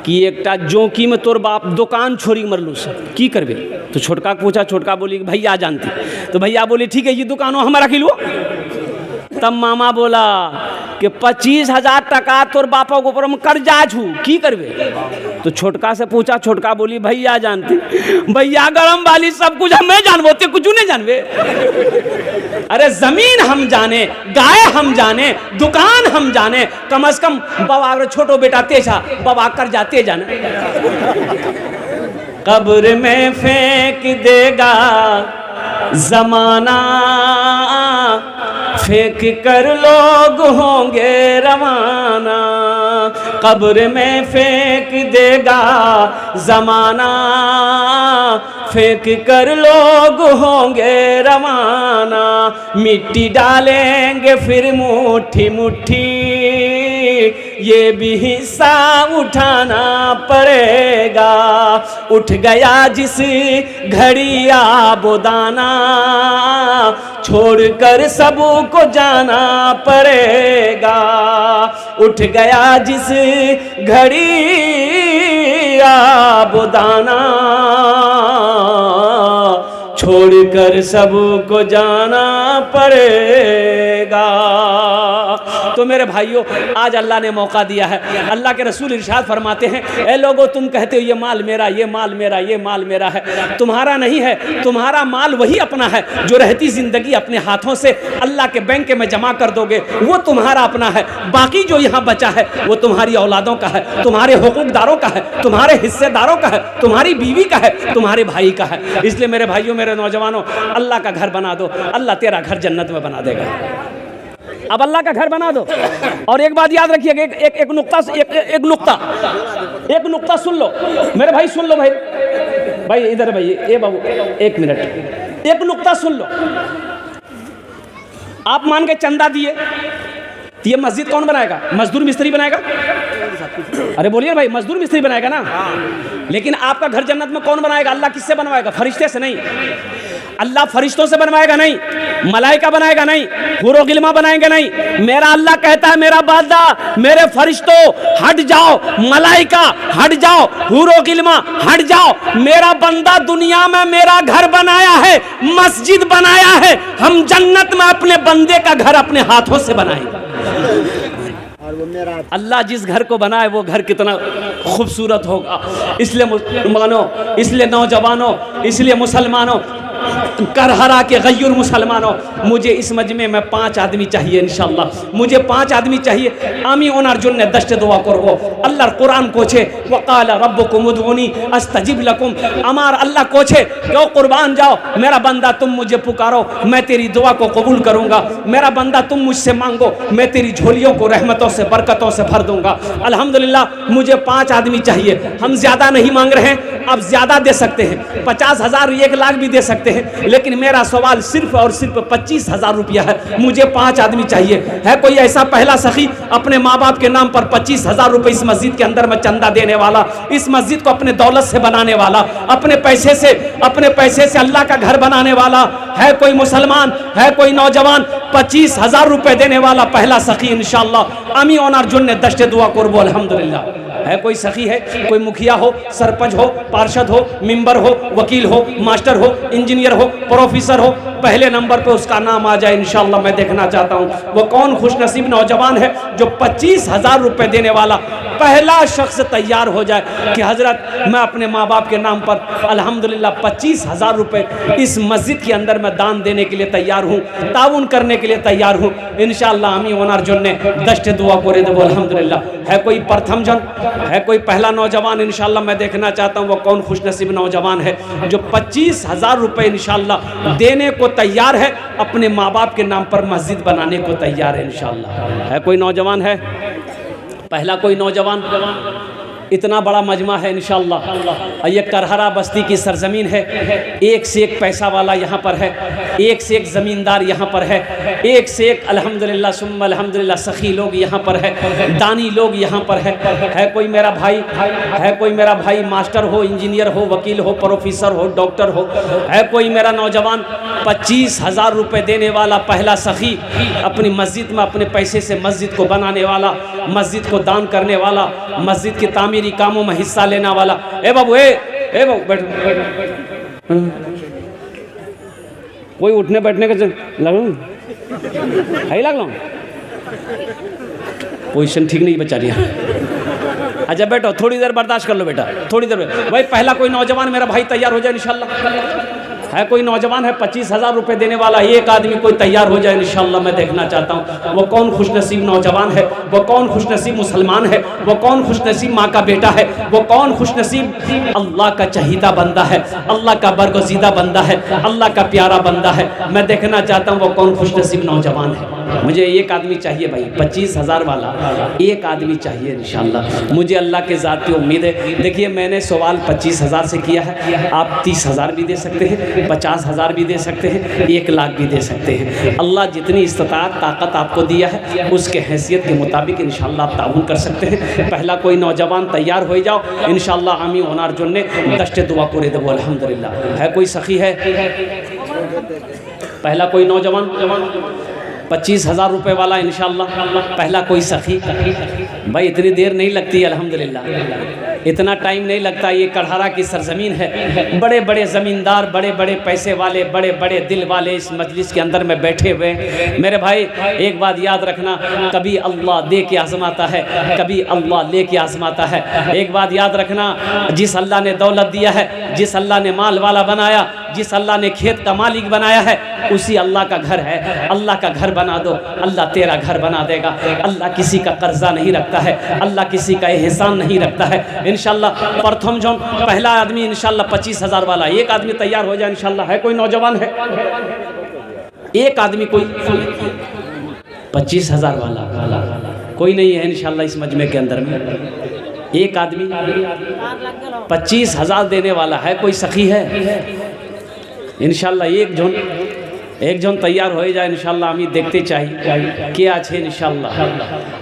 कि एकटा जोंकी में तोर बाप दुकान छोड़ी मरलू से, की करबे? तो छोटका पूछा, छोटका बोली कि भैया जानती। तो भैया बोली ठीक है जी, दुकानों हम रख लो। तब मामा बोला कि 25,000 टका तोर बापा के ऊपर हम कर्जा छू, की करबे? तो छोटका से पूछा, छोटका बोली भैया जानती। भैया गरम वाली सब कुछ हमें जानबो, ते कुछ नहीं जानबे। अरे जमीन हम जाने, गाय हम जाने, दुकान हम जाने, कम से कम बाबा छोटो बेटा तेजा बाबा कर्जा ते जाने। कब्र में फेंक देगा जमाना, फेंक कर लोग होंगे रवाना। कब्र में फेंक देगा जमाना, फेंक कर लोग होंगे रवाना। मिट्टी डालेंगे फिर मुट्ठी मुट्ठी, ये भी हिस्सा उठाना पड़ेगा। उठ गया जिस घड़ी आबोदाना, छोड़कर सबको जाना पड़ेगा। उठ गया जिस घड़ी आबोदाना, छोड़कर सबको जाना पड़ेगा। तो मेरे भाइयों, आज अल्लाह ने मौका दिया है। अल्लाह के रसूल इरशाद फरमाते हैं, ए लोगों तुम कहते हो ये माल मेरा, ये माल मेरा, ये माल मेरा है। तुम्हारा नहीं है, तुम्हारा माल वही अपना है जो रहती जिंदगी अपने हाथों से अल्लाह के बैंक में जमा कर दोगे, वो तुम्हारा अपना है। बाकी जो यहाँ बचा है वो तुम्हारी औलादों का है, तुम्हारे हुकूकदारों का है, तुम्हारे हिस्सेदारों का है, तुम्हारी बीवी का है, तुम्हारे भाई का है। इसलिए मेरे भाइयों, मेरे नौजवानों, अल्लाह का घर बना दो, अल्लाह तेरा घर जन्नत में बना देगा। अब अल्लाह का घर बना दो। और एक बात याद रखिएगा, एक नुक्ता सुन लो मेरे भाई, सुन लो भाई इधर भाई, ए बाबू 1 मिनट, एक नुक्ता सुन लो। आप मान के चंदा दिए, तो ये मस्जिद कौन बनाएगा? मजदूर मिस्त्री बनाएगा? अरे बोलिए भाई, मजदूर मिस्त्री बनाएगा ना। लेकिन आपका घर जन्नत में कौन बनाएगा? अल्लाह किससे बनवाएगा? फरिश्ते से नहीं। अल्लाह फरिश्तों से बनवाएगा नहीं, मलाइका बनाएगा नहीं, हुरो गिल्मा बनाएंगे नहीं। मेरा अल्लाह कहता है, मेरा बादा, मेरे फरिश्तों हट जाओ, मलाइका हट जाओ, हुरो गिल्मा हट जाओ। मेरा बंदा दुनिया में मेरा घर बनाया है, मस्जिद बनाया है। हम जन्नत में अपने बंदे का घर अपने हाथों से बनाएंगे। अल्लाह जिस घर को बनाए वो घर कितना खूबसूरत होगा। इसलिए मुसलमानों, इसलिए नौजवानों, इसलिए मुसलमानों, करहरा के गय्युर मुसलमानों, मुझे इस मजमे में 5 आदमी चाहिए इंशाअल्लाह। मुझे 5 आदमी चाहिए। आमी ओनार जुन्ने दश्त दुआ करबो। अल्लाह कुरान कोछे वकाल रब्बुकुम उदउनी अस्तजिब लकुम। अमार अल्लाह कोछे क्यों कुर्बान जाओ, मेरा बंदा तुम मुझे पुकारो, मैं तेरी दुआ को कबूल करूंगा। मेरा बंदा तुम मुझसे मांगो, मैं तेरी झोलियों को रहमतों से बरकतों से भर दूंगा। अल्हम्दुलिल्लाह मुझे 5 आदमी चाहिए। हम ज्यादा नहीं मांग रहे हैं, आप ज्यादा दे सकते हैं, 50,000 1 लाख भी दे सकते हैं। हैं, लेकिन मेरा सवाल सिर्फ और सिर्फ 25,000 रुपया है। मुझे 5 आदमी चाहिए। है कोई ऐसा पहला सखी अपने माँ बाप के नाम पर 25,000 रुपये इस मस्जिद के अंदर में चंदा देने वाला, इस मस्जिद को अपने दौलत से बनाने वाला, अपने पैसे से अल्लाह का घर बनाने वाला? है कोई मुसलमान, है कोई नौजवान 25,000 रुपये देने वाला पहला सखी? इंशाअल्लाह आमी ओनार जुन्ने दस्ते दुआ करबो अल्हम्दुलिल्लाह। है कोई सखी है, कोई मुखिया हो, सरपंच हो, पार्षद हो, मेंबर हो, वकील हो, मास्टर हो, इंजीनियर हो, प्रोफेसर हो, पहले नंबर पे उसका नाम आ जाए इंशाअल्लाह। मैं देखना चाहता हूँ वो कौन खुशनसीब नौजवान है जो 25,000 रुपये देने वाला पहला शख्स तैयार हो जाए कि हजरत मैं अपने माँ बाप के नाम पर अल्हम्दुलिल्लाह 25,000 रुपये इस मस्जिद के अंदर मैं दान देने के लिए तैयार हूँ, ताउन करने के लिए तैयार हूँ इंशाअल्लाह। आमी ओनार जुन्ने दस्ते दुआ करे देबो अल्हम्दुलिल्लाह। है कोई प्रथम जन, है कोई पहला नौजवान? इंशाअल्लाह मैं देखना चाहता हूँ वो कौन खुशनसीब नौजवान है जो 25,000 रुपये इंशाअल्लाह देने को तैयार है, अपने माँ बाप के नाम पर मस्जिद बनाने को तैयार है इंशाअल्लाह। है कोई नौजवान? है पहला कोई नौजवान? इतना बड़ा मजमा है इंशाअल्लाह। ये करहरा बस्ती की सरजमीन है, एक से एक पैसा वाला यहाँ पर है, एक से एक ज़मींदार यहाँ पर है, एक से एक अल्हम्दुलिल्लाह सुम्मा अल्हम्दुलिल्लाह सखी लोग यहाँ पर है, दानी लोग यहाँ पर है। है कोई मेरा भाई, है कोई मेरा भाई मास्टर हो, इंजीनियर हो, वकील हो, प्रोफेसर हो, डॉक्टर हो? है कोई मेरा नौजवान 25,000 रुपये देने वाला पहला सखी, अपनी मस्जिद में अपने पैसे से मस्जिद को बनाने वाला, मस्जिद को दान करने वाला, मस्जिद की तामीरी कामों में हिस्सा लेने वाला? ए बाबू, ए बाबू बैठो। कोई उठने बैठने का लगू है लग पोजीशन ठीक नहीं बेचारी। अच्छा बैठो, थोड़ी देर बर्दाश्त कर लो बेटा, थोड़ी देर। भाई पहला कोई नौजवान मेरा भाई तैयार हो जाए इंशाअल्लाह। है कोई नौजवान है 25,000 रुपये देने वाला? एक आदमी कोई तैयार हो जाए इंशाअल्लाह। मैं देखना चाहता हूँ वो कौन खुशनसीब नौजवान है, वो कौन खुशनसीब मुसलमान है, वो कौन खुशनसीब माँ का बेटा है, वो कौन खुशनसीब अल्लाह का चहीदा बंदा है, अल्लाह का बरगज़ीदा बंदा है, अल्लाह का प्यारा बंदा है। मैं देखना चाहता हूँ वो कौन खुशनसीब नौजवान है। मुझे एक आदमी चाहिए भाई, 25,000 वाला एक आदमी चाहिए इंशाअल्लाह। मुझे अल्लाह के ज़ात की उम्मीद है। देखिए मैंने सवाल 25,000 से किया है, आप 30,000 भी दे सकते हैं, 50,000 भी दे सकते हैं, 1 लाख भी दे सकते हैं। अल्लाह जितनी इस्तिताअत ताकत आपको दिया है उसके हैसियत के मुताबिक इंशाअल्लाह आप ताउन कर सकते हैं। पहला कोई नौजवान तैयार हो जाओ इंशाअल्लाह। आमी ओनार जुन्ने दस्ते दुआ करे देबो अल्हम्दुलिल्लाह। है कोई सखी? है पहला कोई नौजवान 25,000 रुपये वाला इंशाअल्लाह? पहला कोई सखी? भाई इतनी देर नहीं लगती अल्हम्दुलिल्लाह, इतना टाइम नहीं लगता। ये करहरा की सरजमीन है, बड़े बड़े ज़मींदार, बड़े बड़े पैसे वाले, बड़े बड़े दिल वाले इस मजलिस के अंदर में बैठे हुए हैं। मेरे भाई एक बात याद रखना, कभी अल्लाह दे के आजमाता है, कभी अल्लाह ले के आजमाता है। एक बात याद रखना, जिस अल्लाह ने दौलत दिया है, जिस अल्लाह ने माल वाला बनाया, जिस अल्लाह ने खेत का मालिक बनाया है, उसी अल्लाह का घर है। अल्लाह का घर बना दो, अल्लाह तेरा घर बना देगा। अल्लाह किसी का कर्जा नहीं रखता है, अल्लाह किसी का एहसान नहीं रखता है इंशाअल्लाह। प्रथम जौन पहला आदमी इंशाअल्लाह 25,000 वाला, एक आदमी तैयार हो जाए इंशाअल्लाह। है कोई नौजवान? है एक आदमी कोई 25,000 वाला? कोई नहीं है इंशाअल्लाह इस मजमे के अंदर में। एक आदमी 25,000 देने वाला। है कोई सखी? है इंशाअल्लाह। एक जन तैयार हो जाए इंशाअल्लाह। आमी देखते चाहिए के आछे इंशाअल्लाह।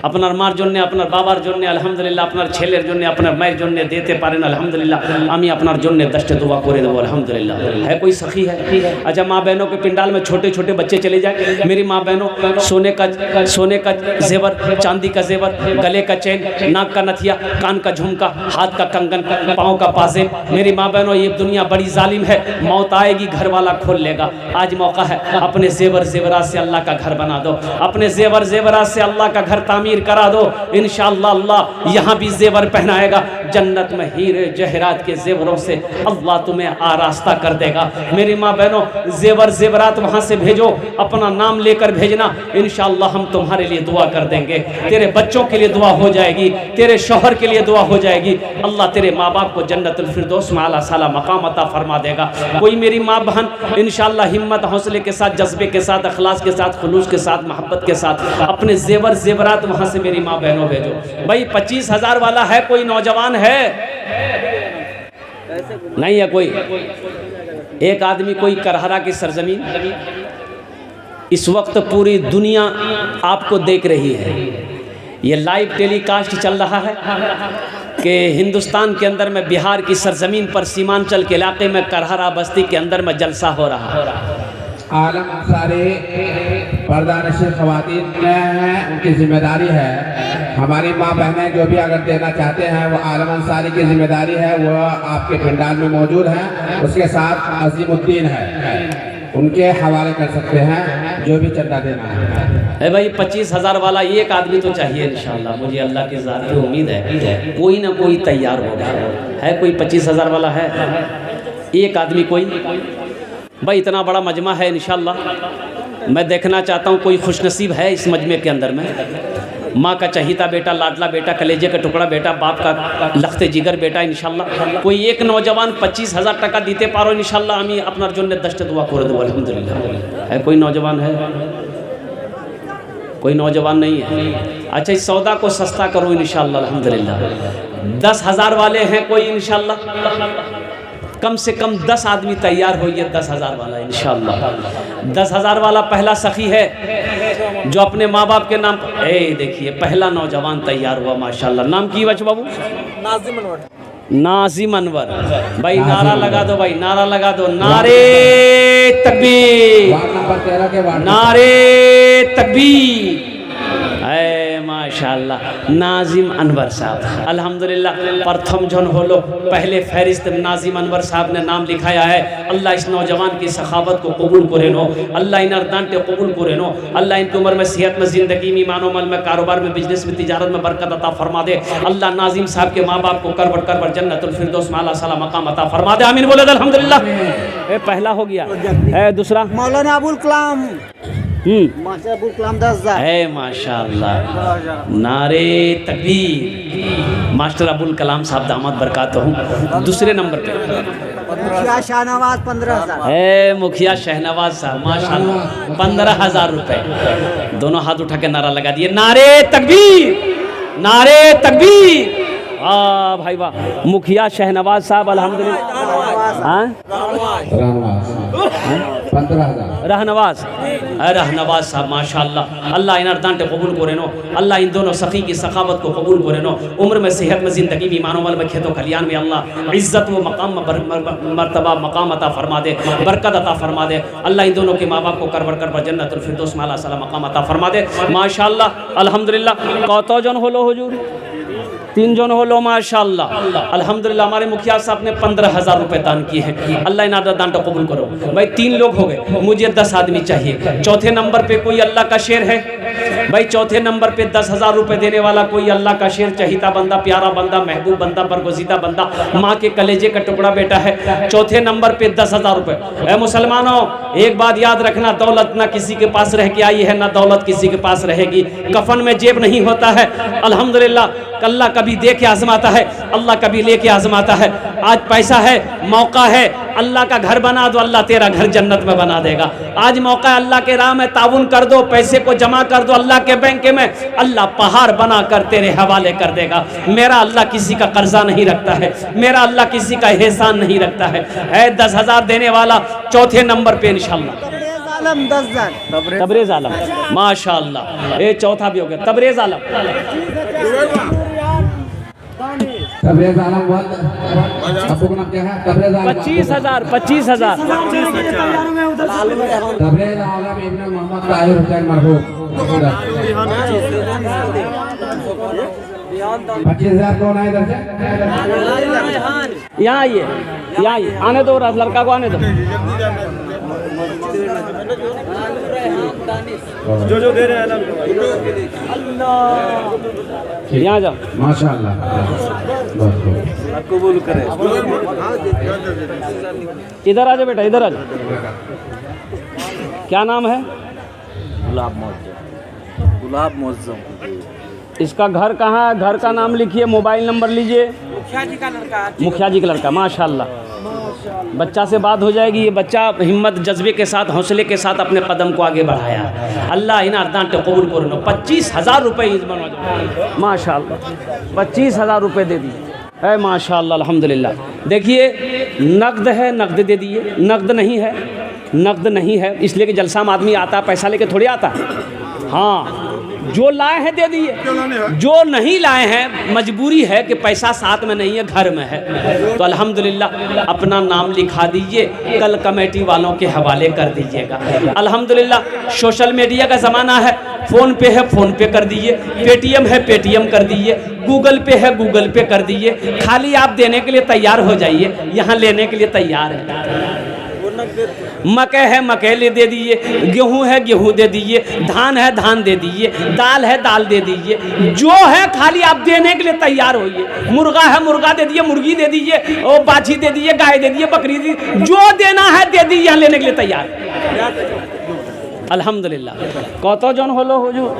अपनार मार जन्य, अपनार बाबार जन्य अल्हम्दुलिल्लाह, अपनार छेलेर जन्य, अपनार माয়ের जन्य देते पारेन अल्हम्दुलिल्लाह। आमी अपनार जन्य दस्ते दुआ करे देबो अल्हम्दुलिल्लाह। है कोई सखी? है अच्छा। माँ बहनों के पिंडाल में छोटे छोटे बच्चे चले जाए। मेरी माँ बहनों सोने का जेवर, चांदी का जेवर, गले का चेन, नाक का नथिया, कान का झुमका, हाथ का कंगन, पाँव का पाजेब। मेरी माँ बहनों ये दुनिया बड़ी जालिम है, मौत आएगी घर वाला खोल लेगा। आज मौका है, अपने जेवर जेवरात से अल्लाह का घर बना दो, अपने जेवर जेवरात से अल्लाह का घर तामीर करा दो इंशाअल्लाह। अल्लाह यहाँ भी जेवर पहनाएगा, जन्नत में हीरे जहरात के जेवरों से अल्लाह तुम्हें आरास्ता कर देगा। मेरी माँ बहनों जेवर जेवरात वहाँ से भेजो, अपना नाम लेकर भेजना इंशाअल्लाह। हम तुम्हारे लिए दुआ कर देंगे, तेरे बच्चों के लिए दुआ हो जाएगी, तेरे शौहर के लिए दुआ हो जाएगी। अल्लाह तेरे माँ बाप को जन्नतुल फिरदौस में आला साला मकाम अता फरमा देगा। कोई मेरी माँ बहन इंशाअल्लाह हिम्मत हौसले के साथ, जज्बे के साथ, अखलास के साथ, खुलूस के साथ, मोहब्बत के साथ अपने जेवर जेवरात वहाँ से मेरी माँ बहनों भेजो। भाई 25,000 वाला है कोई नौजवान? है नहीं है कोई? एक आदमी कोई करहरा की सरजमीन, इस वक्त पूरी दुनिया आपको देख रही है, ये लाइव टेलीकास्ट चल रहा है कि हिंदुस्तान के अंदर में बिहार की सरजमीन पर सीमांचल के इलाके में करहरा बस्ती के अंदर में जलसा हो रहा है। आलम अंसारी पर्दानशीन ख़वातीन हैं, उनकी जिम्मेदारी है। हमारी माँ बहनें जो भी अगर देना चाहते हैं वो आलम अंसारी की जिम्मेदारी है, वो आपके पंडाल में मौजूद हैं। उसके साथ अजीमुद्दीन है, उनके हवाले कर सकते हैं जो भी चंदा देना है। भाई 25,000 वाला एक आदमी तो चाहिए इंशाल्लाह, मुझे अल्लाह की ज़ात की उम्मीद है कोई ना कोई तैयार होगा। है कोई 25,000 वाला है? एक आदमी कोई? भाई इतना बड़ा मजमा है इंशाल्लाह, मैं देखना चाहता हूँ कोई खुशनसीब है इस मजमे के अंदर में, माँ का चहीता बेटा, लाडला बेटा, कलेजे का टुकड़ा बेटा, बाप का लखते जिगर बेटा इंशाल्लाह कोई एक नौजवान 25,000 टाका दीते पारो इंशाल्लाह আমি আপনার জন্য 10টা दुआ করে দেব अल्हम्दुलिल्लाह। है कोई नौजवान? है कोई नौजवान नहीं है? अच्छा इस सौदा को सस्ता करो इंशाल्लाह अल्हम्दुलिल्लाह। 10,000 वाले हैं कोई इंशाल्लाह? कम से कम 10 आदमी तैयार होइए 10,000 वाला इंशाल्लाह। 10,000 वाला पहला सखी है जो अपने माँ बाप के नाम, देखिए पहला नौजवान तैयार हुआ माशाल्लाह। नाम की बच्चे बाबू? नाजिम अनवर। नाजिम अनवर। भाई नारा लगा दो, भाई नारा लगा दो, नारे तकबीर, नारे तकबीर। माशाल्लाह नाजिम अनवर साहब अल्हम्दुलिल्लाह प्रथम जन होलो पहले फहरिस्त नाजिम अनवर साहब ने नाम लिखाया है। अल्लाह इस नौजवान की सखावत को कबूल करे नो, अल्लाह इन अर्दान पे कबूल करे नो, अल्लाह इनकी उम्र में सेहत में ज़िंदगी में ईमान अमल में कारोबार में बिजनेस में तिजारत में बरकत अता फरमा दे। अल्लाह नाजिम साहब के माँ बाप को करबट करबट जन्नतुल फिरदौस में आला साला मकाम अता फरमा दे। आमीन बोले अल्हम्दुलिल्लाह। पहला हो गया। दूसरा मौलाना अबुल कलाम, है माशाल्लाह, नारे तकबीर, मास्टर अबुल कलाम साहब दामद बरकात हूँ। दूसरे नंबर पे मुखिया शहनवाज 15,000 है, मुखिया शहनवाज साहब माशाल्लाह 15,000 रुपए। दोनों हाथ उठा के नारा लगा दिए, नारे तकबीर, नारे तकबीर। भाई वाह, मुखिया शहनवाज साहब अल्हम्दुलिल्लाह। रहनवाज, रहनवाज साहब माशाल्लाह अल्लाह इन अर्दान के कबूल करे नो, अल्लाह इन दोनों सखी की सखावत को कबूल करे नो, उम्र में सेहत में ज़िंदगी में ईमान अमल में खेतों खलियान में अल्लाह इज़्ज़त व मकाम मर्तबा मकाम अता फरमा दे, बरकत अता फरमा दे। अल्लाह इन दोनों के माँ बाप को करबर करबर जन्नतुल फिरदौस में आला साला मकाम अता फरमा दे माशाल्लाह अल्हम्दुलिल्लाह। कौतो जन होलो हुजूर? 3 जन होलो माशाल्लाह अल्हम्दुलिल्लाह। हमारे मुखिया साहब ने 15,000 रुपए दान किए हैं, अल्लाह इन दान को कबूल करो। भाई 3 लोग हो गए, मुझे 10 आदमी चाहिए। चौथे नंबर पे कोई अल्लाह का शेर है? भाई चौथे नंबर पे 10,000 रुपए देने वाला कोई अल्लाह का शेर, चहीता बंदा, प्यारा बंदा, महबूब बंदा, बरगुज़ीदा बंदा, माँ के कलेजे का टुकड़ा बेटा है। चौथे नंबर पे 10,000 रुपए। मुसलमानों एक बात याद रखना, दौलत ना किसी के पास रह के आई है, ना दौलत किसी के पास रहेगी। कफन में जेब नहीं होता है अल्हम्दुलिल्लाह। अल्लाह कभी दे के आजमाता है, अल्लाह कभी लेके आजमाता है। आज पैसा है, मौका है, अल्लाह का घर बना दो, अल्लाह तेरा घर जन्नत में बना देगा। आज मौका है, अल्लाह के राह में ताउन कर दो, पैसे को जमा कर दो अल्लाह के बैंक में, अल्लाह पहाड़ बना कर तेरे हवाले कर देगा। मेरा अल्लाह किसी का कर्जा नहीं रखता है, मेरा अल्लाह किसी का एहसान नहीं रखता है। 10,000 देने वाला चौथे नंबर पे इंशाल्लाह। तबरेज आलम माशाल्लाह, ये चौथा भी हो गया। तबरेज आलम, तबरेज आलम आपको नाम क्या है? तबरेज आलम 25,000 25,000। तबरेज आलम इब्न मोहम्मद ताहिर हुसैन मरहूम 25,000 कौन है इधर से? यहाँ आइए, यहाँ आइए, आने दो लड़का को आने दो। जो दे रहे हैं यहाँ जाओ माशाल्लाह कबूल करे। इधर आ जाओ बेटा, इधर आ जाओ। क्या नाम है? गुलाब मुअज्जम। गुलाब मुअज्जम। इसका घर कहाँ है? घर का नाम लिखिए, मोबाइल नंबर लीजिए। मुखिया जी का लड़का, मुखिया जी का लड़का माशाल्लाह। बच्चा से बात हो जाएगी। ये बच्चा हिम्मत जज्बे के साथ, हौसले के साथ अपने कदम को आगे बढ़ाया। अल्लाह इन अर्दान को कबूल करो। 25,000 रुपये माशाल्लाह 25,000 रुपये दे दिए। है माशाअल्लाह अल्हम्दुलिल्लाह। देखिए नकद है, नकद दे दिए, नकद नहीं है, नकद नहीं है, इसलिए कि जलसा में आदमी आता पैसा लेके थोड़ी आता। हाँ, जो लाए हैं दे दिए, जो नहीं लाए हैं मजबूरी है कि पैसा साथ में नहीं है, घर में है, तो अल्हम्दुलिल्लाह अपना नाम लिखा दीजिए, कल कमेटी वालों के हवाले कर दीजिएगा। अल्हम्दुलिल्लाह सोशल मीडिया का ज़माना है, फ़ोन पे है फ़ोन पे कर दीजिए, पेटीएम है पेटीएम कर दीजिए, गूगल पे है गूगल पे कर दीजिए। खाली आप देने के लिए तैयार हो जाइए, यहाँ लेने के लिए तैयार है। मकई है मकई दे दीजिए, गेहूं है गेहूं दे दीजिए, धान है धान दे दीजिए, दाल है दाल दे दीजिए, जो है खाली आप देने के लिए तैयार होइए। मुर्गा है मुर्गा दे दीजिए, मुर्गी दे दीजिए, और बाछी दे दीजिए, गाय दे दीजिए, बकरी दे दीजिए, जो देना है दे दीजिए, यहाँ लेने के लिए तैयार। अल्हम्दुलिल्लाह। कत जन हलो हुजूर?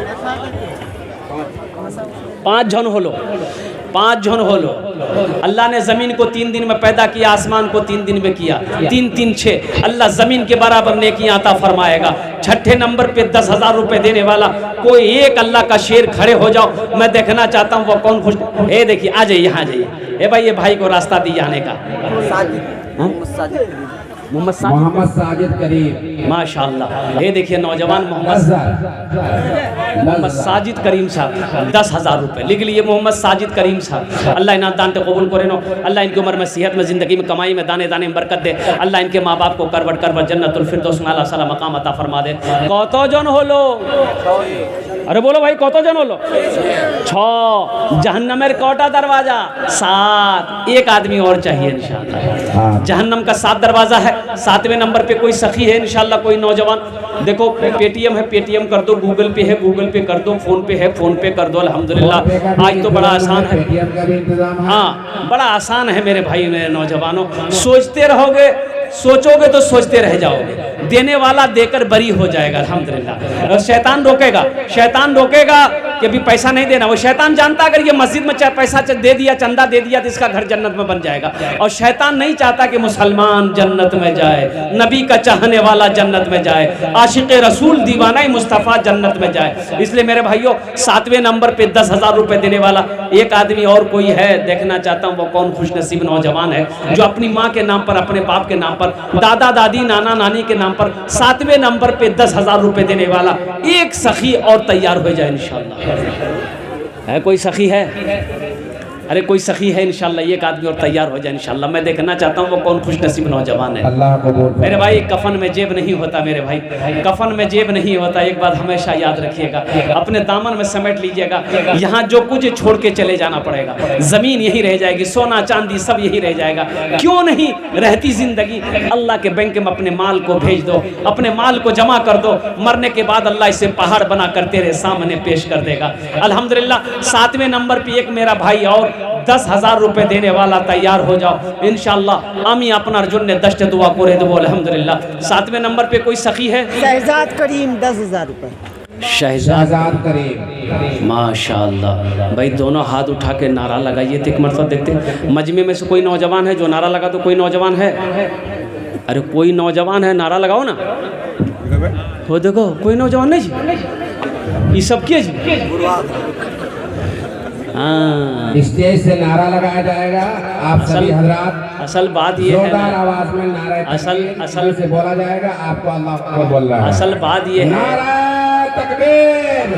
5 जन हलो, 5 जन हलो। अल्लाह ने ज़मीन को 3 दिन में पैदा किया, आसमान को 3 दिन में किया, 3 3 6। अल्लाह ज़मीन के बराबर नेकियां अता फरमाएगा। छठे नंबर पे 10,000 रुपये देने वाला कोई एक अल्लाह का शेर खड़े हो जाओ, मैं देखना चाहता हूँ वो कौन खुश। ए देखिए आ जाइए, यहाँ जाइए। ए भाई, ये भाई को रास्ता दिए आने का। मोहम्मद साजिद करीम, माशाअल्लाह। ये देखिए नौजवान मोहम्मद साजिद करीम साहब, 10,000 रुपये लिख लिए। मोहम्मद साजिद करीम साहब, अल्लाह इना दान कबूल करे नो। अल्लाह इनकी उम्र में सेहत में, ज़िंदगी में, कमाई में, दाने दाने में बरकत दे। अल्लाह इनके माँ बाप को करवट करवट जन्नतुल फिरदौस में आला साला मकाम अता फरमा दे। कतो जन होलो? अरे बोलो भाई, कतो जन होलो? 6। जहन्नमेर कोटा दरवाजा 7। एक आदमी और चाहिए इंशाअल्लाह। जहन्नम का 7 दरवाज़ा है। 7वें नंबर पे कोई सखी है इंशाल्लाह, कोई नौजवान। देखो पेटीएम है पेटीएम कर दो, गूगल पे है गूगल पे कर दो, फ़ोन पे है फ़ोन पे कर दो। अल्हम्दुलिल्लाह आज तो बड़ा आसान है। हाँ, बड़ा आसान है मेरे भाई मेरे नौजवानों। सोचते रहोगे, सोचोगे तो सोचते रह जाओगे। देने वाला देकर बरी हो जाएगा अल्हम्दुलिल्लाह। और शैतान रोकेगा, शैतान रोकेगा कि अभी पैसा नहीं देना। वो शैतान जानता अगर ये मस्जिद में पैसा दे दिया, चंदा दे दिया, तो इसका घर जन्नत में बन जाएगा। और शैतान नहीं चाहता कि मुसलमान जन्नत में जाए, नबी का चाहने वाला जन्नत में जाए, आशिक रसूल दीवाना मुस्तफ़ा जन्नत में जाए। इसलिए मेरे भाइयों 7वें नंबर पे 10,000 रुपये देने वाला एक आदमी और कोई है, देखना चाहता हूँ वो कौन खुशनसीब नौजवान है जो अपनी माँ के नाम पर, अपने बाप के नाम पर, दादा दादी नाना नानी के नाम पर 7वें नंबर पे 10,000 रुपये देने वाला एक सखी और तैयार हो जाए इंशाअल्लाह। है कोई सखी है? अरे कोई सखी है इंशाल्लाह, एक आदमी और तैयार हो जाए इंशाल्लाह। मैं देखना चाहता हूँ वो कौन खुशनसीब नौजवान है। अल्लाह कबूल। मेरे भाई कफन में जेब नहीं होता, मेरे भाई कफन में जेब नहीं होता। एक बात हमेशा याद रखिएगा, अपने दामन में समेट लीजिएगा। यहाँ जो कुछ छोड़ के चले जाना पड़ेगा, ज़मीन यही रह जाएगी, सोना चांदी सब यही रह जाएगा। क्यों नहीं रहती ज़िंदगी? अल्लाह के बैंक में अपने माल को भेज दो, अपने माल को जमा कर दो। मरने के बाद अल्लाह इसे पहाड़ बना कर तेरे सामने पेश कर देगा अल्हम्दुलिल्लाह। 7वें नंबर पे एक मेरा भाई और 10,000 रुपये देने वाला तैयार हो जाओ इंशाअल्लाह। आमी अपना जन्ने दश्त दुआ करे दो अल्हम्दुलिल्लाह। 7वें नंबर पे कोई सखी है? शहजाद करीम 10,000 रुपये। शहजाद करीम माशाअल्लाह। भाई दोनों हाथ उठा के नारा लगाइए, तो एक मरतबा देखते मजमे में से कोई नौजवान है जो नारा लगा? तो कोई नौजवान है? अरे कोई नौजवान है, नारा लगाओ ना। वो देखो कोई नौजवान नहीं जी, ये सब किए जी। हाँ, स्टेज से नारा लगाया जाएगा। आप सभी हजरात असल बात ये है, जोरदार आवाज में नारा असल से बोला जाएगा। आपको अल्लाह को बोल रहा है। असल बात ये है, नारा तकबीर,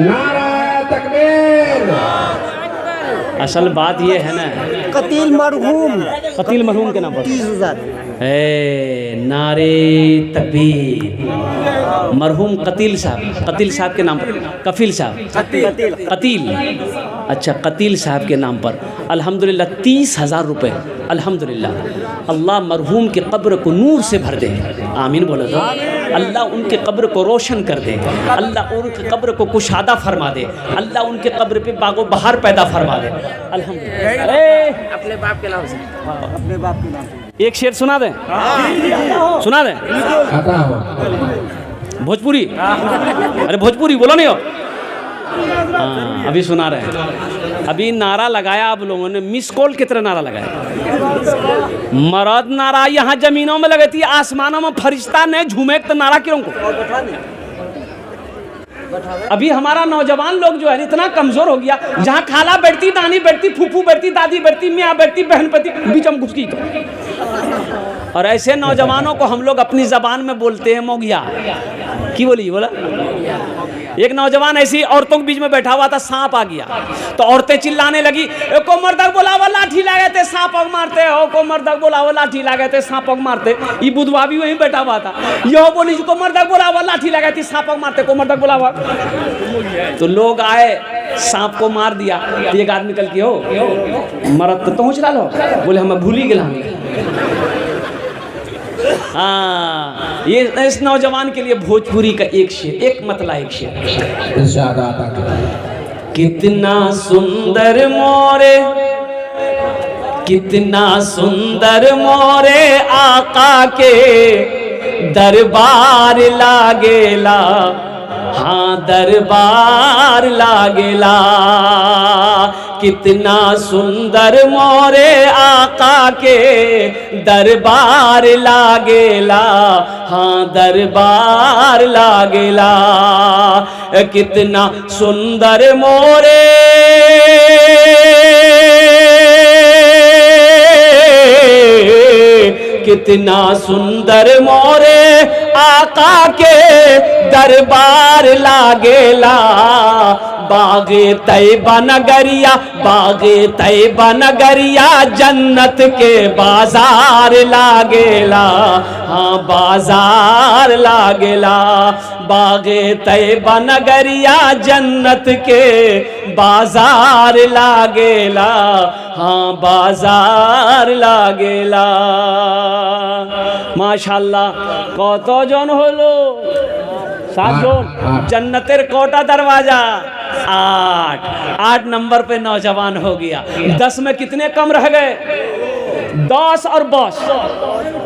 नारा तकबीर। असल बात ये है ना, कतील मरहूम के नाम पर 30,000। नारे तकबीर, मरहूम कतील साहब के नाम पर, कफील साहब, कतील, अच्छा कतील साहब के नाम पर अल्हम्दुलिल्लाह 30,000 रुपये। अल्हम्दुलिल्लाह अल्लाह मरहूम के कब्र को नूर से भर दे। आमीन बोलो तो। अल्लाह उनके कब्र को रोशन कर दे, अल्लाह उनके कब्र को कुशादा फरमा दे, अल्लाह उनके कब्र पे बागो बहार पैदा फरमा दे अल्हम्दुलिल्लाह। अपने बाप के नाम से, अपने बाप के नाम से एक शेर सुना दें, सुना दें भोजपुरी। अरे भोजपुरी बोलो नहीं हो। हाँ अभी सुना रहे हैं। अभी नारा लगाया आप लोगों ने, मिस कॉल की तरह नारा लगाया। मरद नारा यहाँ जमीनों में लगती है, आसमानों में फरिश्ता ने झूमे तो नारा क्यों को? अभी हमारा नौजवान लोग जो है इतना कमजोर हो गया, जहाँ खाला बैठती, नानी बैठती, फूफू बैठती, दादी बैठती, मियाँ बैठती, बहन बैठती, बीच में घुस गई तो। और ऐसे नौजवानों को हम लोग अपनी जबान में बोलते हैं मोगिया। की बोली बोला? एक नौजवान ऐसी औरतों के बीच में बैठा हुआ था, सांप आ गया तो औरतें चिल्लाने लगी, को मर्दक बोलावा लाठी लागे थे सांप पग मारते हो, को मर्दक बोलावा लाठी लागे थे सांप पग मारते। ये बुधवा भी वहीं बैठा हुआ था, यो बोली को मर्दक बोलावा लाठी लगे थी सांप पग मारते, को मर्दक बोलावा। तो लोग आए, सांप को मार दिया। तो एक आदमी कल की हो मरद तो पहुँच ला लो, बोले हम भूल ही गए। हाँ, ये इस नौजवान के लिए भोजपुरी का एक शेर, एक मतला एक शेर। कितना सुंदर मोरे, कितना सुंदर मोरे आका के दरबार लागेला, हाँ दरबार लागेला। कितना सुंदर मोरे आका के दरबार लागेला, हाँ दरबार लागेला। कितना सुंदर मोरे कितना सुंदर मोरे आका के दरबार लागेला। बागे तैयबा नगरिया, बागे तैयबा नगरिया जन्नत के बाजार लागेला, हाँ बाजार लागेला। बागे तैयबा नगरिया जन्नत के बाजार लागेला, हाँ बाजार लागेला। माशाल्लाह कत जन हलो? 7 जन। जन्नतेर कोटा दरवाजा 8 नंबर पे नौजवान हो गया। 10 में कितने कम रह गए? 10 और 10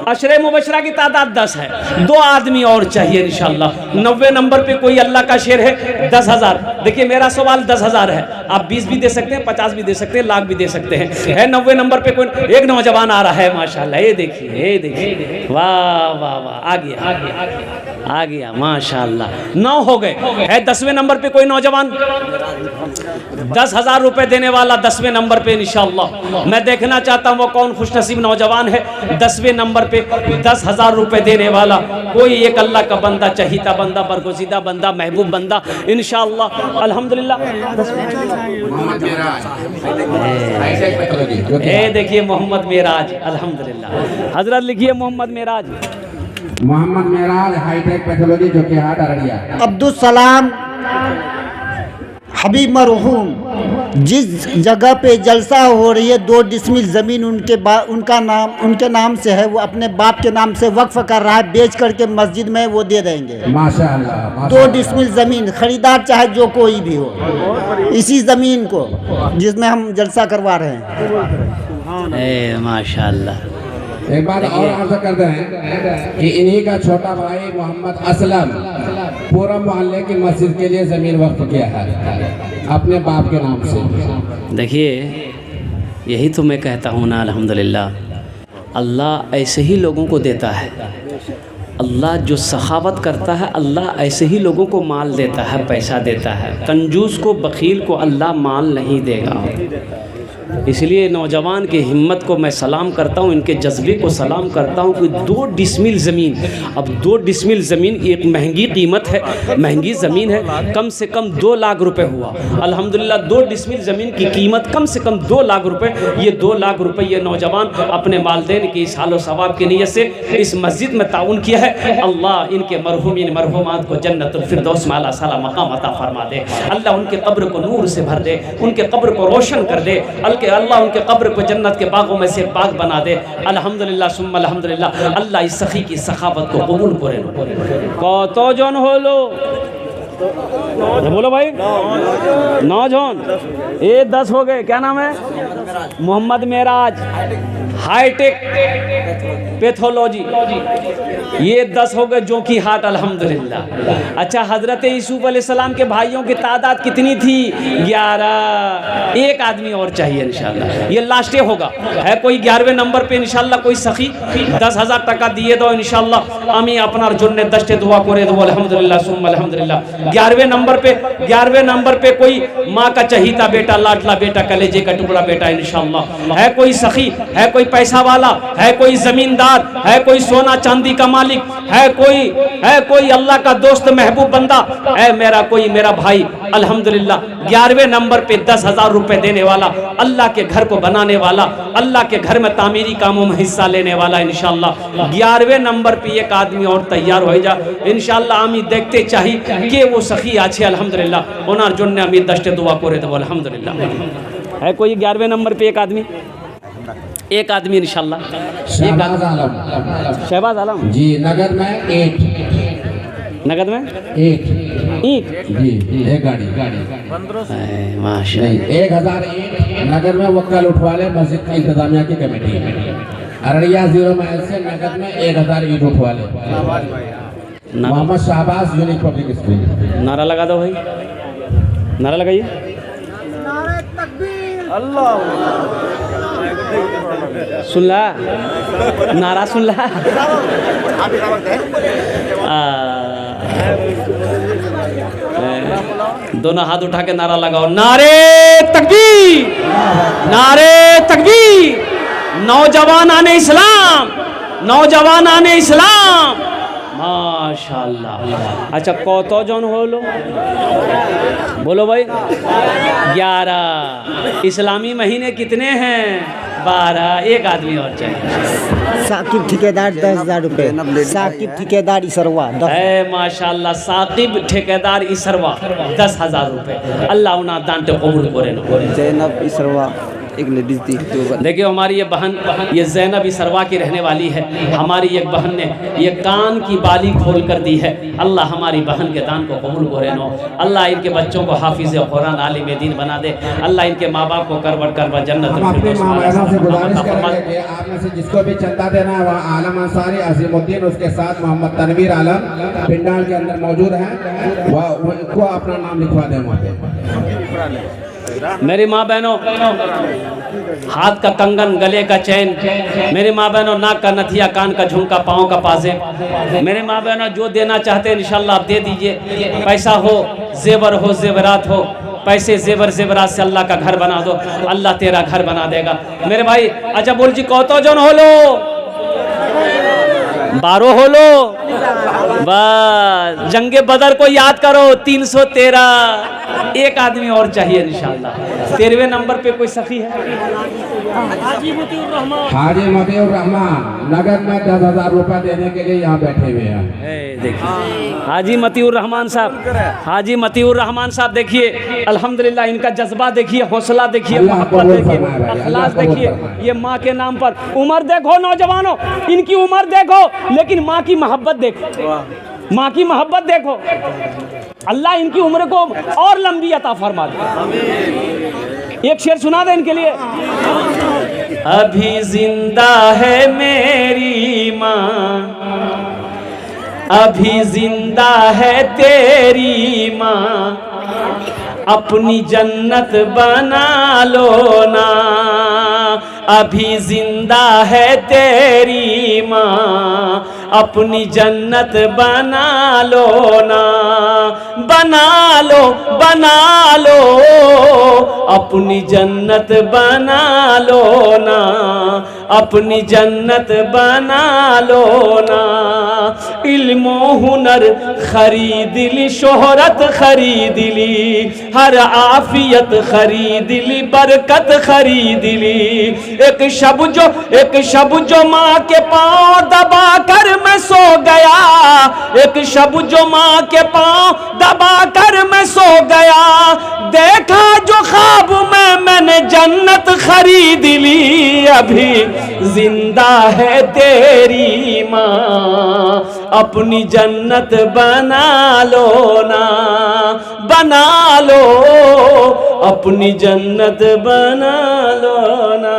अशरे मुबशरा की तादाद 10 है। 2 आदमी और चाहिए इंशाल्लाह। 90 नंबर पे कोई अल्लाह का शेर है 10,000। देखिए मेरा सवाल 10,000 है, आप 20 भी दे सकते हैं, 50 भी दे सकते हैं, लाख भी दे सकते हैं। है 90 नंबर पे कोई एक नौजवान आ रहा है माशाल्लाह। ये देखिए, ये देखिए, वाह वाह वाह, आ गया आ गया माशाल्लाह। 9 हो गए। है 10वें नंबर पे कोई नौजवान? 10,000 रुपए देने वाला 10वें नंबर पे इंशाल्लाह। मैं देखना चाहता हूँ वो कौन खुशनसीब नौजवान है 10वें नंबर पे 10,000 रुपए देने वाला। कोई एक अल्लाह का बंदा, चहीता बंदा, बरगुज़ीदा बंदा, महबूब बंदा इंशाल्लाह। अल्हम्दुलिल्लाह। ये देखिए मोहम्मद मेराज, अल्हम्दुलिल्लाह। हजरत लिखिए मोहम्मद मेराज। मोहम्मद मेराज हाईटेक पैथोलॉजी जो कि हाट अररिया। अब्दुल सलाम हबीब मरहूम, जिस जगह पे जलसा हो रही है 2 डिसमिल ज़मीन उनके नाम से है, वो अपने बाप के नाम से वक्फ कर रहा है, बेच करके मस्जिद में वो दे देंगे माशाअल्लाह। 2 डिसमिल ज़मीन, खरीदार चाहे जो कोई भी हो, इसी ज़मीन को जिसमें हम जलसा करवा रहे हैं। माशाअल्लाह। एक बात और अर्ज करते हैं कि इन्हीं का छोटा भाई मोहम्मद असलम पूरा मोहल्ले की मस्जिद के लिए जमीन वक्फ किया है अपने बाप के नाम से। देखिए यही तो मैं कहता हूँ ना, अल्हम्दुलिल्लाह अल्लाह ऐसे ही लोगों को देता है। अल्लाह जो सखावत करता है अल्लाह ऐसे ही लोगों को माल देता है, पैसा देता है। कंजूस को, बखील को अल्लाह माल नहीं देगा। इसलिए नौजवान की हिम्मत को मैं सलाम करता हूँ, इनके जज्बे को सलाम करता हूँ कि 2 डिसमिल ज़मीन, अब 2 डिसमिल ज़मीन एक महंगी कीमत है, महंगी ज़मीन है। कम से कम 2 लाख रुपए हुआ। अल्हम्दुलिल्लाह 2 डिसमिल ज़मीन की कीमत कम से कम 2 लाख रुपए। ये 2 लाख रुपए ये नौजवान अपने वालिदैन की इस हालो सवाब की नीयत से इस मस्जिद में ताउन किया है। अल्लाह इनके मरहूमीन मरहूमात को जन्नतुल फिरदौस में आला साला मकाम अता फरमा दे। अल्लाह उनके कब्र को नूर से भर दे, उनके कब्र को रोशन कर दे। अल्लाह उनके कब्र को जन्नत के बागों में से बाग बना दे। अल्हम्दुलिल्लाह सुम्मा अल्हम्दुलिल्लाह। अल्लाह इस सखी की सखावत को कबूल करे। कत जन होलो? बोलो भाई। 9 जन। ये 10 हो गए। क्या नाम है? मोहम्मद मेराज हाईटेक पैथोलॉजी, ये 10 हो गए जो कि हार्ट, अल्हम्दुलिल्लाह। अच्छा, हज़रत यूसुफ अलैहिस्सलाम के भाइयों की तादाद कितनी थी? 11। एक आदमी और चाहिए इंशाल्लाह, ये लास्ट होगा। है कोई 11वें नंबर पे इंशाल्लाह कोई सखी 10,000 टका दिए दो इंशाल्लाह, আমি আপনার জন্য 10टे दुआ করে দেবো अल्हम्दुलिल्लाह सुम्मा अल्हम्दुलिल्लाह। 11वें नंबर पे कोई माँ का चहीता बेटा, लाडला बेटा, कलेजे का टुकड़ा बेटा इंशाल्लाह। है कोई सखी, है कोई पैसा वाला, है कोई जमींदार, है कोई सोना चांदी का मालिक, है कोई अल्लाह का दोस्त महबूब बंदा, है मेरा भाई अल्हम्दुलिल्लाह 11वें नंबर पे 10,000 रुपए देने वाला, अल्लाह के घर को बनाने वाला, अल्लाह के घर में तामीरी कामों में हिस्सा लेने वाला इंशाल्लाह 11वें नंबर पे एक आदमी और तैयार हो जा इंशाल्लाह। आमी देखते चाही कि वो सखी आछे अल्हम्दुलिल्लाह, ओनार जन्य आमी 10टे दुआ करे देबो अल्हम्दुलिल्लाह। है कोई 11वें नंबर पे एक आदमी इंशाल्लाह। शहबाज आलम जी, नगद में 8 जी, एक गाड़ी माशाल्लाह 1000 ईंट नगर में वक्कल उठवा ले, मस्जिद की इंतजामिया की कमेटी। अररिया 0 माइल से नगद में 1000 ईंट उठवा ले। Mohammad Shahbaz unique public school. नारा लगा दो भाई, नारा लगाइए। सुन ला नारा, सुन ला दोनों हाथ उठा के नारा लगाओ, नारे तकबीर, नारे तकबीर। नौजवान आने इस्लाम, माशाल्लाह। अच्छा, कतो जन होलो बोलो भाई? 11। इस्लामी महीने कितने हैं? 12। एक आदमी और चाहिए। साकिब ठेकेदार 10,000 रुपये। साकिब ठेकेदार इसरवा माशाल्लाह, साकिब ठेकेदार इसरवा 10,000 रुपये। अल्लाह उना दान कबूल करे। जैनब इसरवा एक लेडीज थी। देखिए हमारी ये बहन, ये जैनब इसरवा की रहने वाली है। हमारी एक बहन ने ये कान की बाली खोल कर दी है। अल्लाह हमारी बहन के दान को कबूल करे नो। अल्लाह इनके बच्चों को हाफिज कुरान आलिम दीन बना दे। अल्लाह इनके माँ बाप को करवट कर जन्नत में अपने माँ बहनों से गुजारिश करेंगे कि आप में से जिसको भी चंदा देना है वह आलम अंसारी अजीमुद्दीन, उसके साथ मोहम्मद तनवीर आलम पिंडाल के अंदर मौजूद हैं, वह उनको अपना नाम लिखवा दें वहाँ पे। मेरी माँ बहनों, हाथ का कंगन, गले का चैन, मेरी माँ बहनों नाक का नथिया, कान का झुमका, पाँव का पाजे, मेरे माँ बहनों जो देना चाहते हैं इंशाल्लाह आप दे दीजिए। पैसा हो, जेवर हो, जेवरात हो, पैसे जेवरात से अल्लाह का घर बना दो, अल्लाह तेरा घर बना देगा मेरे भाई। अच्छा बोल जी, कतो जन होलो? 12 होलो। बस जंगे बदर को याद करो, 313। एक आदमी और चाहिए इंशाल्लाह। 13वें नंबर पे कोई सखी है? हाजी मतीउर रहमान नगद में 10,000 रुपए देने के लिए यहाँ बैठे हुए हैं। देखिए हाजी मतीउर रहमान साहब, देखिए अल्हम्दुलिल्लाह इनका जज्बा देखिए, हौसला देखिए, मोहब्बत देखिए, अखलास देखिए। ये माँ के नाम पर, उम्र देखो नौजवानों, इनकी उम्र देखो लेकिन माँ की मोहब्बत देखो, माँ की मोहब्बत देखो। अल्लाह इनकी उम्र को और लंबी अता फरमा दे। एक शेर सुना दे इनके लिए। अभी जिंदा है मेरी माँ, अभी जिंदा है तेरी माँ, अपनी जन्नत बना लो ना। अभी जिंदा है तेरी माँ, अपनी जन्नत बना लो ना। बना लो अपनी जन्नत बना लो ना, अपनी जन्नत बना लो ना। इल्मो हुनर खरीद ली, शोहरत खरीद ली, हर आफियत खरीद ली, बरकत खरीद ली। एक शब जो माँ के पाँव दबा कर मैं सो गया, एक शब जो माँ के पाँव दबा कर मैं सो गया। देखा जो ख्वाब में मैंने जन्नत खरीद ली। अभी जिंदा है तेरी माँ, अपनी जन्नत बना लो ना। बना लो अपनी जन्नत बना लो ना,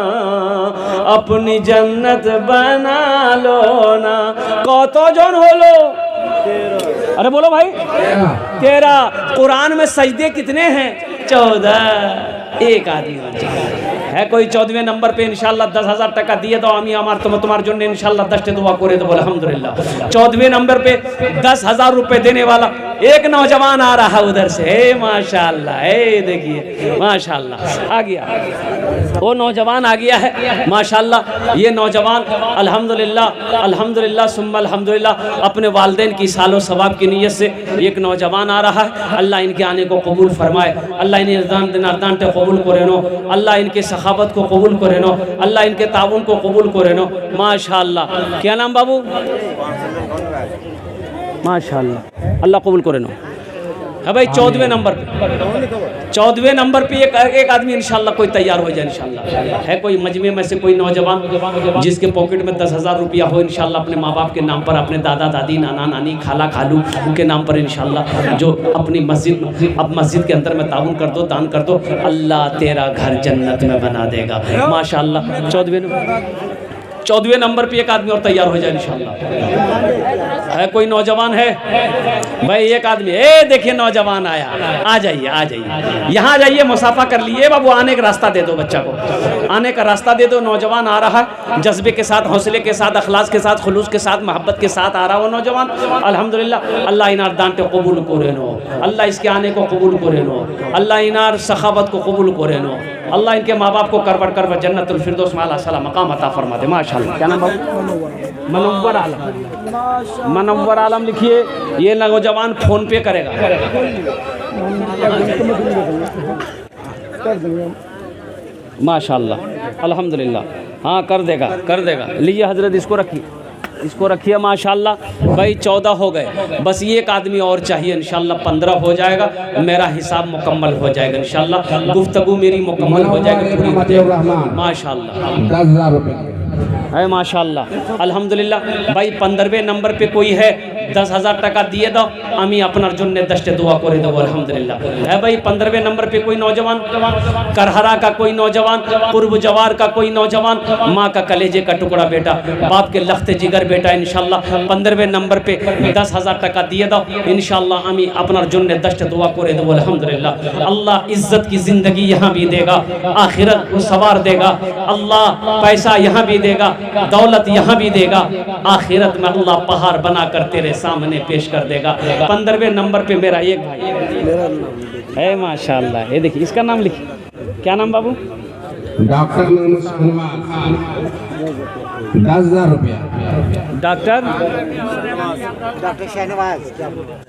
अपनी जन्नत बना लो ना। कतজন হলো? अरे बोलो भाई 13। कुरान में सजदे कितने हैं? 14। एक आदमी है कोई 14वें नंबर पे इंशाल्लाह 10,000 টাকা দিয়ে দাও, আমি আমার তোমার জন্য इंशाल्लाह 10 दुआ করে দেবো अल्हम्दुलिल्लाह। 14वें नंबर पे 10,000 रुपए देने वाला एक नौजवान आ रहा है उधर से। हे माशाल्लाह, हे देखिए माशाल्लाह आ गया, वो नौजवान आ गया है माशाल्लाह। ये नौजवान अल्हम्दुलिल्लाह अल्हम्दुलिल्लाह सुम्मा अल्हम्दुलिल्लाह अपने वालिदैन की सालो सवाब की नीयत से एक नौजवान आ रहा है। अल्लाह इनके आने को कबूल फरमाए, अल्लाह इन्हें दान कबूल करे नो, अल्लाह इनके सखावत को कबूल करे नो, अल्लाह इनके ताउन को कबूल करे नो माशाल्लाह। क्या नाम बाबू? माशाल्लाह, अल्लाह कबूल करे नो। है भाई 14वें नंबर पे, 14वें नंबर पे एक आदमी इंशाल्लाह कोई तैयार हो जाए इंशाल्लाह। है कोई मजमे में से कोई नौजवान जिसके पॉकेट में 10,000 रुपया हो इंशाल्लाह, अपने माँ बाप के नाम पर, अपने दादा दादी नाना नानी खाला खालू के नाम पर इंशाल्लाह, जो अपनी मस्जिद के अंदर में ताउन कर दो, दान कर दो, अल्लाह तेरा घर जन्नत में बना देगा माशाल्लाह। 14वें नंबर पे एक आदमी और तैयार हो जाए इंशाल्लाह। है कोई नौजवान है भाई? एक आदमी, ए देखिए नौजवान आया, आ जाइए आ जाइए, यहाँ जाइए, मुसाफा कर लिए बाबू, आने का रास्ता दे दो, बच्चा को आने का रास्ता दे दो। नौजवान आ रहा है जज्बे के साथ, हौसले के साथ, अखलास के साथ, खुलूस के साथ, मोहब्बत के साथ आ रहा वो नौजवान अल्हम्दुलिल्लाह। अल्लाह इनार दांटे कबूल करे नो, अल्लाह इसके आने को कबूल करे नो, अल्लाह इनार सखावत को कबूल करे नो, अल्लाह इनके माँ बाप को करवट जन्नतुल फिरदौस में आला मकाम अता फरमा दे माशाल्लाह। क्या नाम बाबू? मनव्वर आलम। मनव्वर आलम लिखिए, ये नौजवान फोन पे करेगा। माशाल्लाह अल्हम्दुलिल्लाह, हाँ कर देगा कर देगा। लीजिए हजरत इसको रखिए माशाल्लाह। भाई 14 हो गए, बस ये एक आदमी और चाहिए इंशाल्लाह, 15 हो जाएगा, मेरा हिसाब मुकम्मल हो जाएगा इंशाल्लाह, गुफ्तगू मेरी मुकम्मल हो जाएगी माशाल्लाह। 10,000 रुपये है माशाल्लाह अल्हम्दुलिल्लाह। भाई 15वें नंबर पे कोई है 10,000 টাকা দিয়ে দাও, আমি আপনার জন্য 10টা दुआ করে দেবো अल्हम्दुलिल्लाह। है भाई 15वें नंबर पे कोई नौजवान, करहरा का कोई नौजवान, पूर्व जवार का कोई नौजवान, माँ का कलेजे का टुकड़ा बेटा, बाप के लख्ते जिगर बेटा इंशाल्लाह 15वें नंबर पे 10,000 টাকা দিয়ে দাও इंशाल्लाह, আমি আপনার জন্য 10টা दुआ করে দেবো अल्हम्दुलिल्लाह। अल्लाह इज्जत की ज़िंदगी यहाँ भी देगा, आखिरत को सवार देगा, अल्लाह पैसा यहाँ भी देगा, दौलत यहाँ भी देगा, आखिरत में अल्लाह पहाड़ बना कर तेरे सामने पेश कर देगा। 15वें नंबर पे मेरा एक भाई है माशाल्लाह। ये देखिए इसका नाम लिखिए, क्या नाम बाबू? डॉक्टर मोहम्मद शहनवाज, 10,000 रुपया।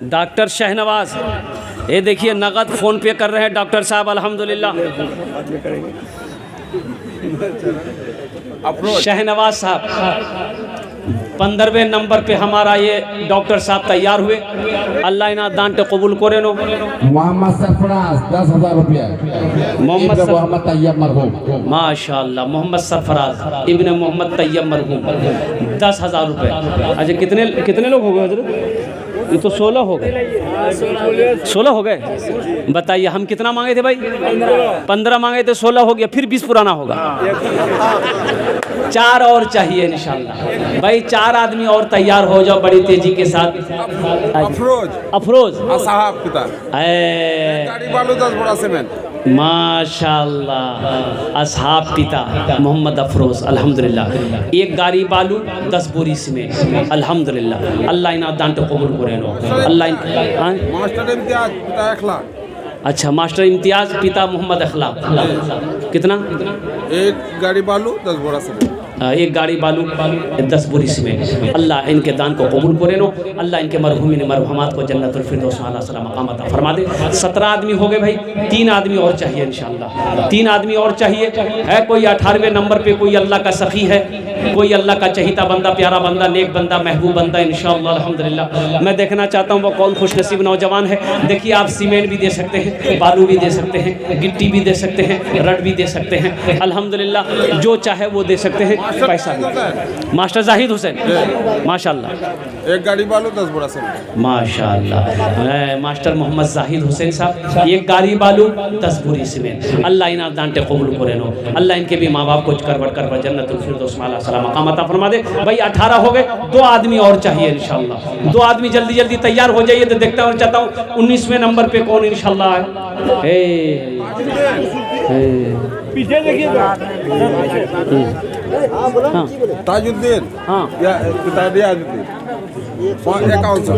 डॉक्टर शहनवाज, ये देखिए नगद फ़ोन पे कर रहे हैं डॉक्टर साहब अल्हम्दुलिल्लाह। शहनवाज साहब 15वें नंबर पे हमारा ये डॉक्टर साहब तैयार हुए, अल्लाह इना दान ते कबूल करे नो। मोहम्मद सरफराज 10,000 रुपया। मोहम्मद तैयब मरहूम माशाल्लाह, मोहम्मद सरफराज इब्ने मोहम्मद तैयब मरहूम 10,000 रुपये। अच्छा कितने लोग हो गए हजरत? ये तो 16 हो गए। 16 हो गए, बताइए हम कितना मांगे थे भाई? 15 मांगे थे, 16 हो गया, फिर 20 पुराना होगा। 4 और चाहिए इंशाल्लाह। भाई 4 आदमी और तैयार हो जाओ बड़ी तेजी के साथ। अफरोज माशाल्लाह, असहाब पिता मोहम्मद अफरोज अल्हम्दुलिल्लाह, एक गाड़ी बालू 10 बोरी सीमेंट अल्हम्दुलिल्लाह। अल्लाह इना दान तो कबूल करे नो, अल्लाह मास्टर इम्तियाज पिता अखलाक। अच्छा मास्टर इम्तियाज पिता मोहम्मद अखलाक, कितना? एक गाड़ी बालू 10 बोरा सीमेंट। एक गाड़ी बालू 10 बोरी सीमेंट। अल्लाह इनके दान को कबूल करे नो, अल्लाह इनके मरहूमिन मरहुमात को जन्नतुल फिरदौस में आला मकाम अता फरमा दे। 17 आदमी हो गए भाई, 3 आदमी और चाहिए इंशाल्लाह, 3 आदमी और चाहिए। है कोई 18वें नंबर पे कोई अल्लाह का सखी है? कोई अल्लाह का चहीता बंदा, प्यारा बंदा, नेक बंदा, महबूब बंदा इंशाअल्लाह अल्हम्दुलिल्लाह। मैं देखना चाहता हूँ वो कौन खुशनसीब नौजवान है। देखिए आप सीमेंट भी दे सकते हैं, बालू भी दे सकते हैं, गिट्टी भी दे सकते हैं, रड भी दे सकते हैं, अल्हम्दुलिल्लाह जो चाहे वो दे सकते हैं। पैसा भी मास्टर जाहिद हुसैन माशाल्लाह, एक गाड़ी बालू 10 बोरा सीमेंट। माशाल्लाह मास्टर मोहम्मद जाहिद हुसैन साहब, एक गाड़ी बालू 10 बोरी सीमेंट। अल्लाह इना दांटे कबूल करे नो, अल्लाह इनके भी माँ बाप को करवट कर जन्नतुल फिरदौस माला सलाम मकाम अता फरमा दे। भाई 18 हो गए, 2 आदमी और चाहिए इंशाल्लाह। 2 आदमी जल्दी जल्दी तैयार हो जाइए तो देखता हूँ चाहता हूँ 19वें नंबर पे कौन इंशाल्लाह है। पीछे देखिएगा। हाँ ताजुद्दीन, हाँ या पिता रियाजुद्दीन, अकाउंट सर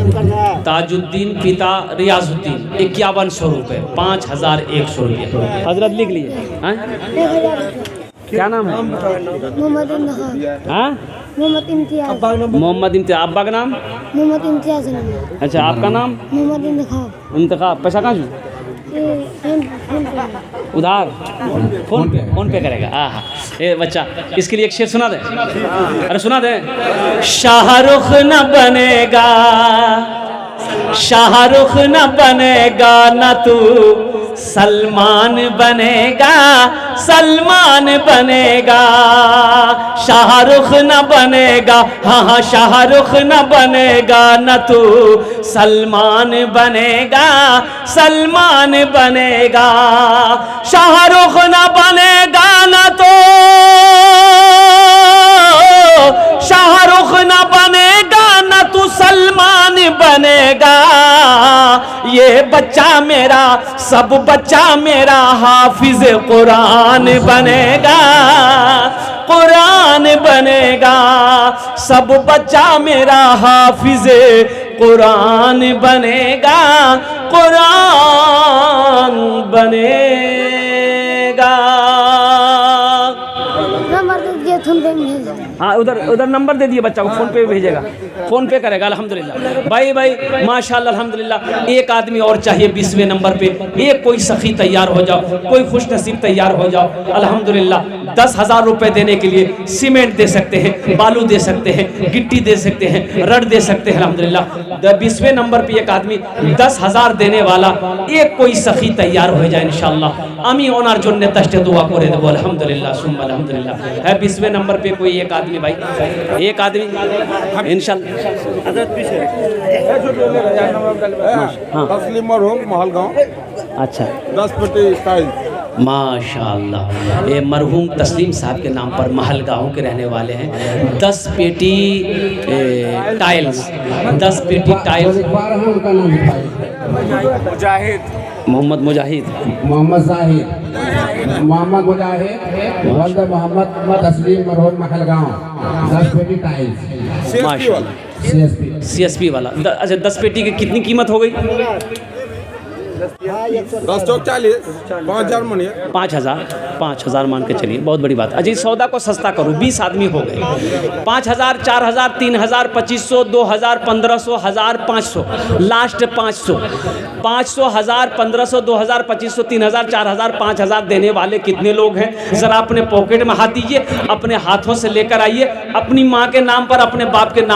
ताजुद्दीन पिता रियाजुद्दीन 5100 रुपये, 5100 रुपये। हजरत लिख लिए हैं? क्या नाम है? मोहम्मद इम्तियाज। हाँ मोहम्मद इम्तियाज। मोहम्मद इम्तियाज। अब्बा का नाम? मोहम्मद इम्तियाज नाम। अच्छा आपका नाम? मोहम्मद इंतखाब। इंतखाब। पैसा कहाँ से? उधार फोन पे करेगा। हाँ ए बच्चा, इसके लिए एक शेर सुना दे। अरे सुना दे। शाहरुख न बनेगा, शाहरुख न बनेगा न तू सलमान बनेगा, सलमान बनेगा। शाहरुख न बनेगा, हाँ हाँ शाहरुख न बनेगा न तू सलमान बनेगा, सलमान बनेगा। शाहरुख न बनेगा न तो शाहरुख न बनेगा न तू सलमान बनेगा। ये बच्चा मेरा, सब बच्चा मेरा हाफिज कुरान बनेगा, कुरान बनेगा। सब बच्चा मेरा हाफिज कुरान बनेगा, कुरान बनेगा। नंबर दे दिए, तुम पे भेज। हाँ उधर नंबर दे दिए, बच्चा को फ़ोन पे भेजेगा, फ़ोन पे करेगा अल्हम्दुलिल्लाह। भाई माशाल्लाह अल्हम्दुलिल्लाह। एक आदमी और चाहिए 20वें नंबर पे। एक कोई सखी तैयार हो जाओ, कोई खुश नसीब तैयार हो जाओ अल्हम्दुलिल्लाह। 10,000 रुपये देने के लिए सीमेंट दे सकते हैं, बालू दे सकते हैं, गिट्टी दे सकते हैं, रड दे सकते हैं अल्हम्दुलिल्लाह। 20वें नंबर पे एक आदमी 10,000 देने वाला एक कोई सखी तैयार हो जाए इंशाल्लाह। আমি ওনার জন্য তাস্তে দোয়া করে দেবো আলহামদুলিল্লাহ সুম্মা আলহামদুলিল্লাহ। হ্যাঁ 20वें नंबर पे कोई एक आदमी भाई, एक आदमी इंशाल्लाह। तस्लीम मरहूम महलगांव। अच्छा 10 पेटी टाइल्स। माशाल्लाह। ये मरहूम तस्लीम साहब के नाम पर महलगांव के रहने वाले हैं। 10 पेटी टाइल्स, 10 पेटी टाइल्स। उनका नाम मुजाहिद, मोहम्मद मुजाहिद, मोहम्मद जाहिद, मोहम्मद मुजाहिद, वल्द मोहम्मद तस्लीम मरहूम महलगांव। 10 पेटी टाइल्स। माशाल्लाह। CSP वाला। अच्छा 10 पेटी की कितनी कीमत हो गई? 10 चौक 40, 5,000 मनिए। 5,000 मान के चलिए, बहुत बड़ी बात। अजय सौदा को सस्ता करो, 20 आदमी हो गए। 5,000, 4,000, 3,000, 2,500, 2,000, 1,500, 1,500, लास्ट 500, 500, 1,000, 1,500, 2,000, 2,500, 3,000, 4,000, 5,000 देने वाले कितने लोग हैं? ज़रा अपने पॉकेट में हाथ दीजिए, अपने हाथों से लेकर आइए। अपनी माँ के नाम पर, अपने बाप के नाम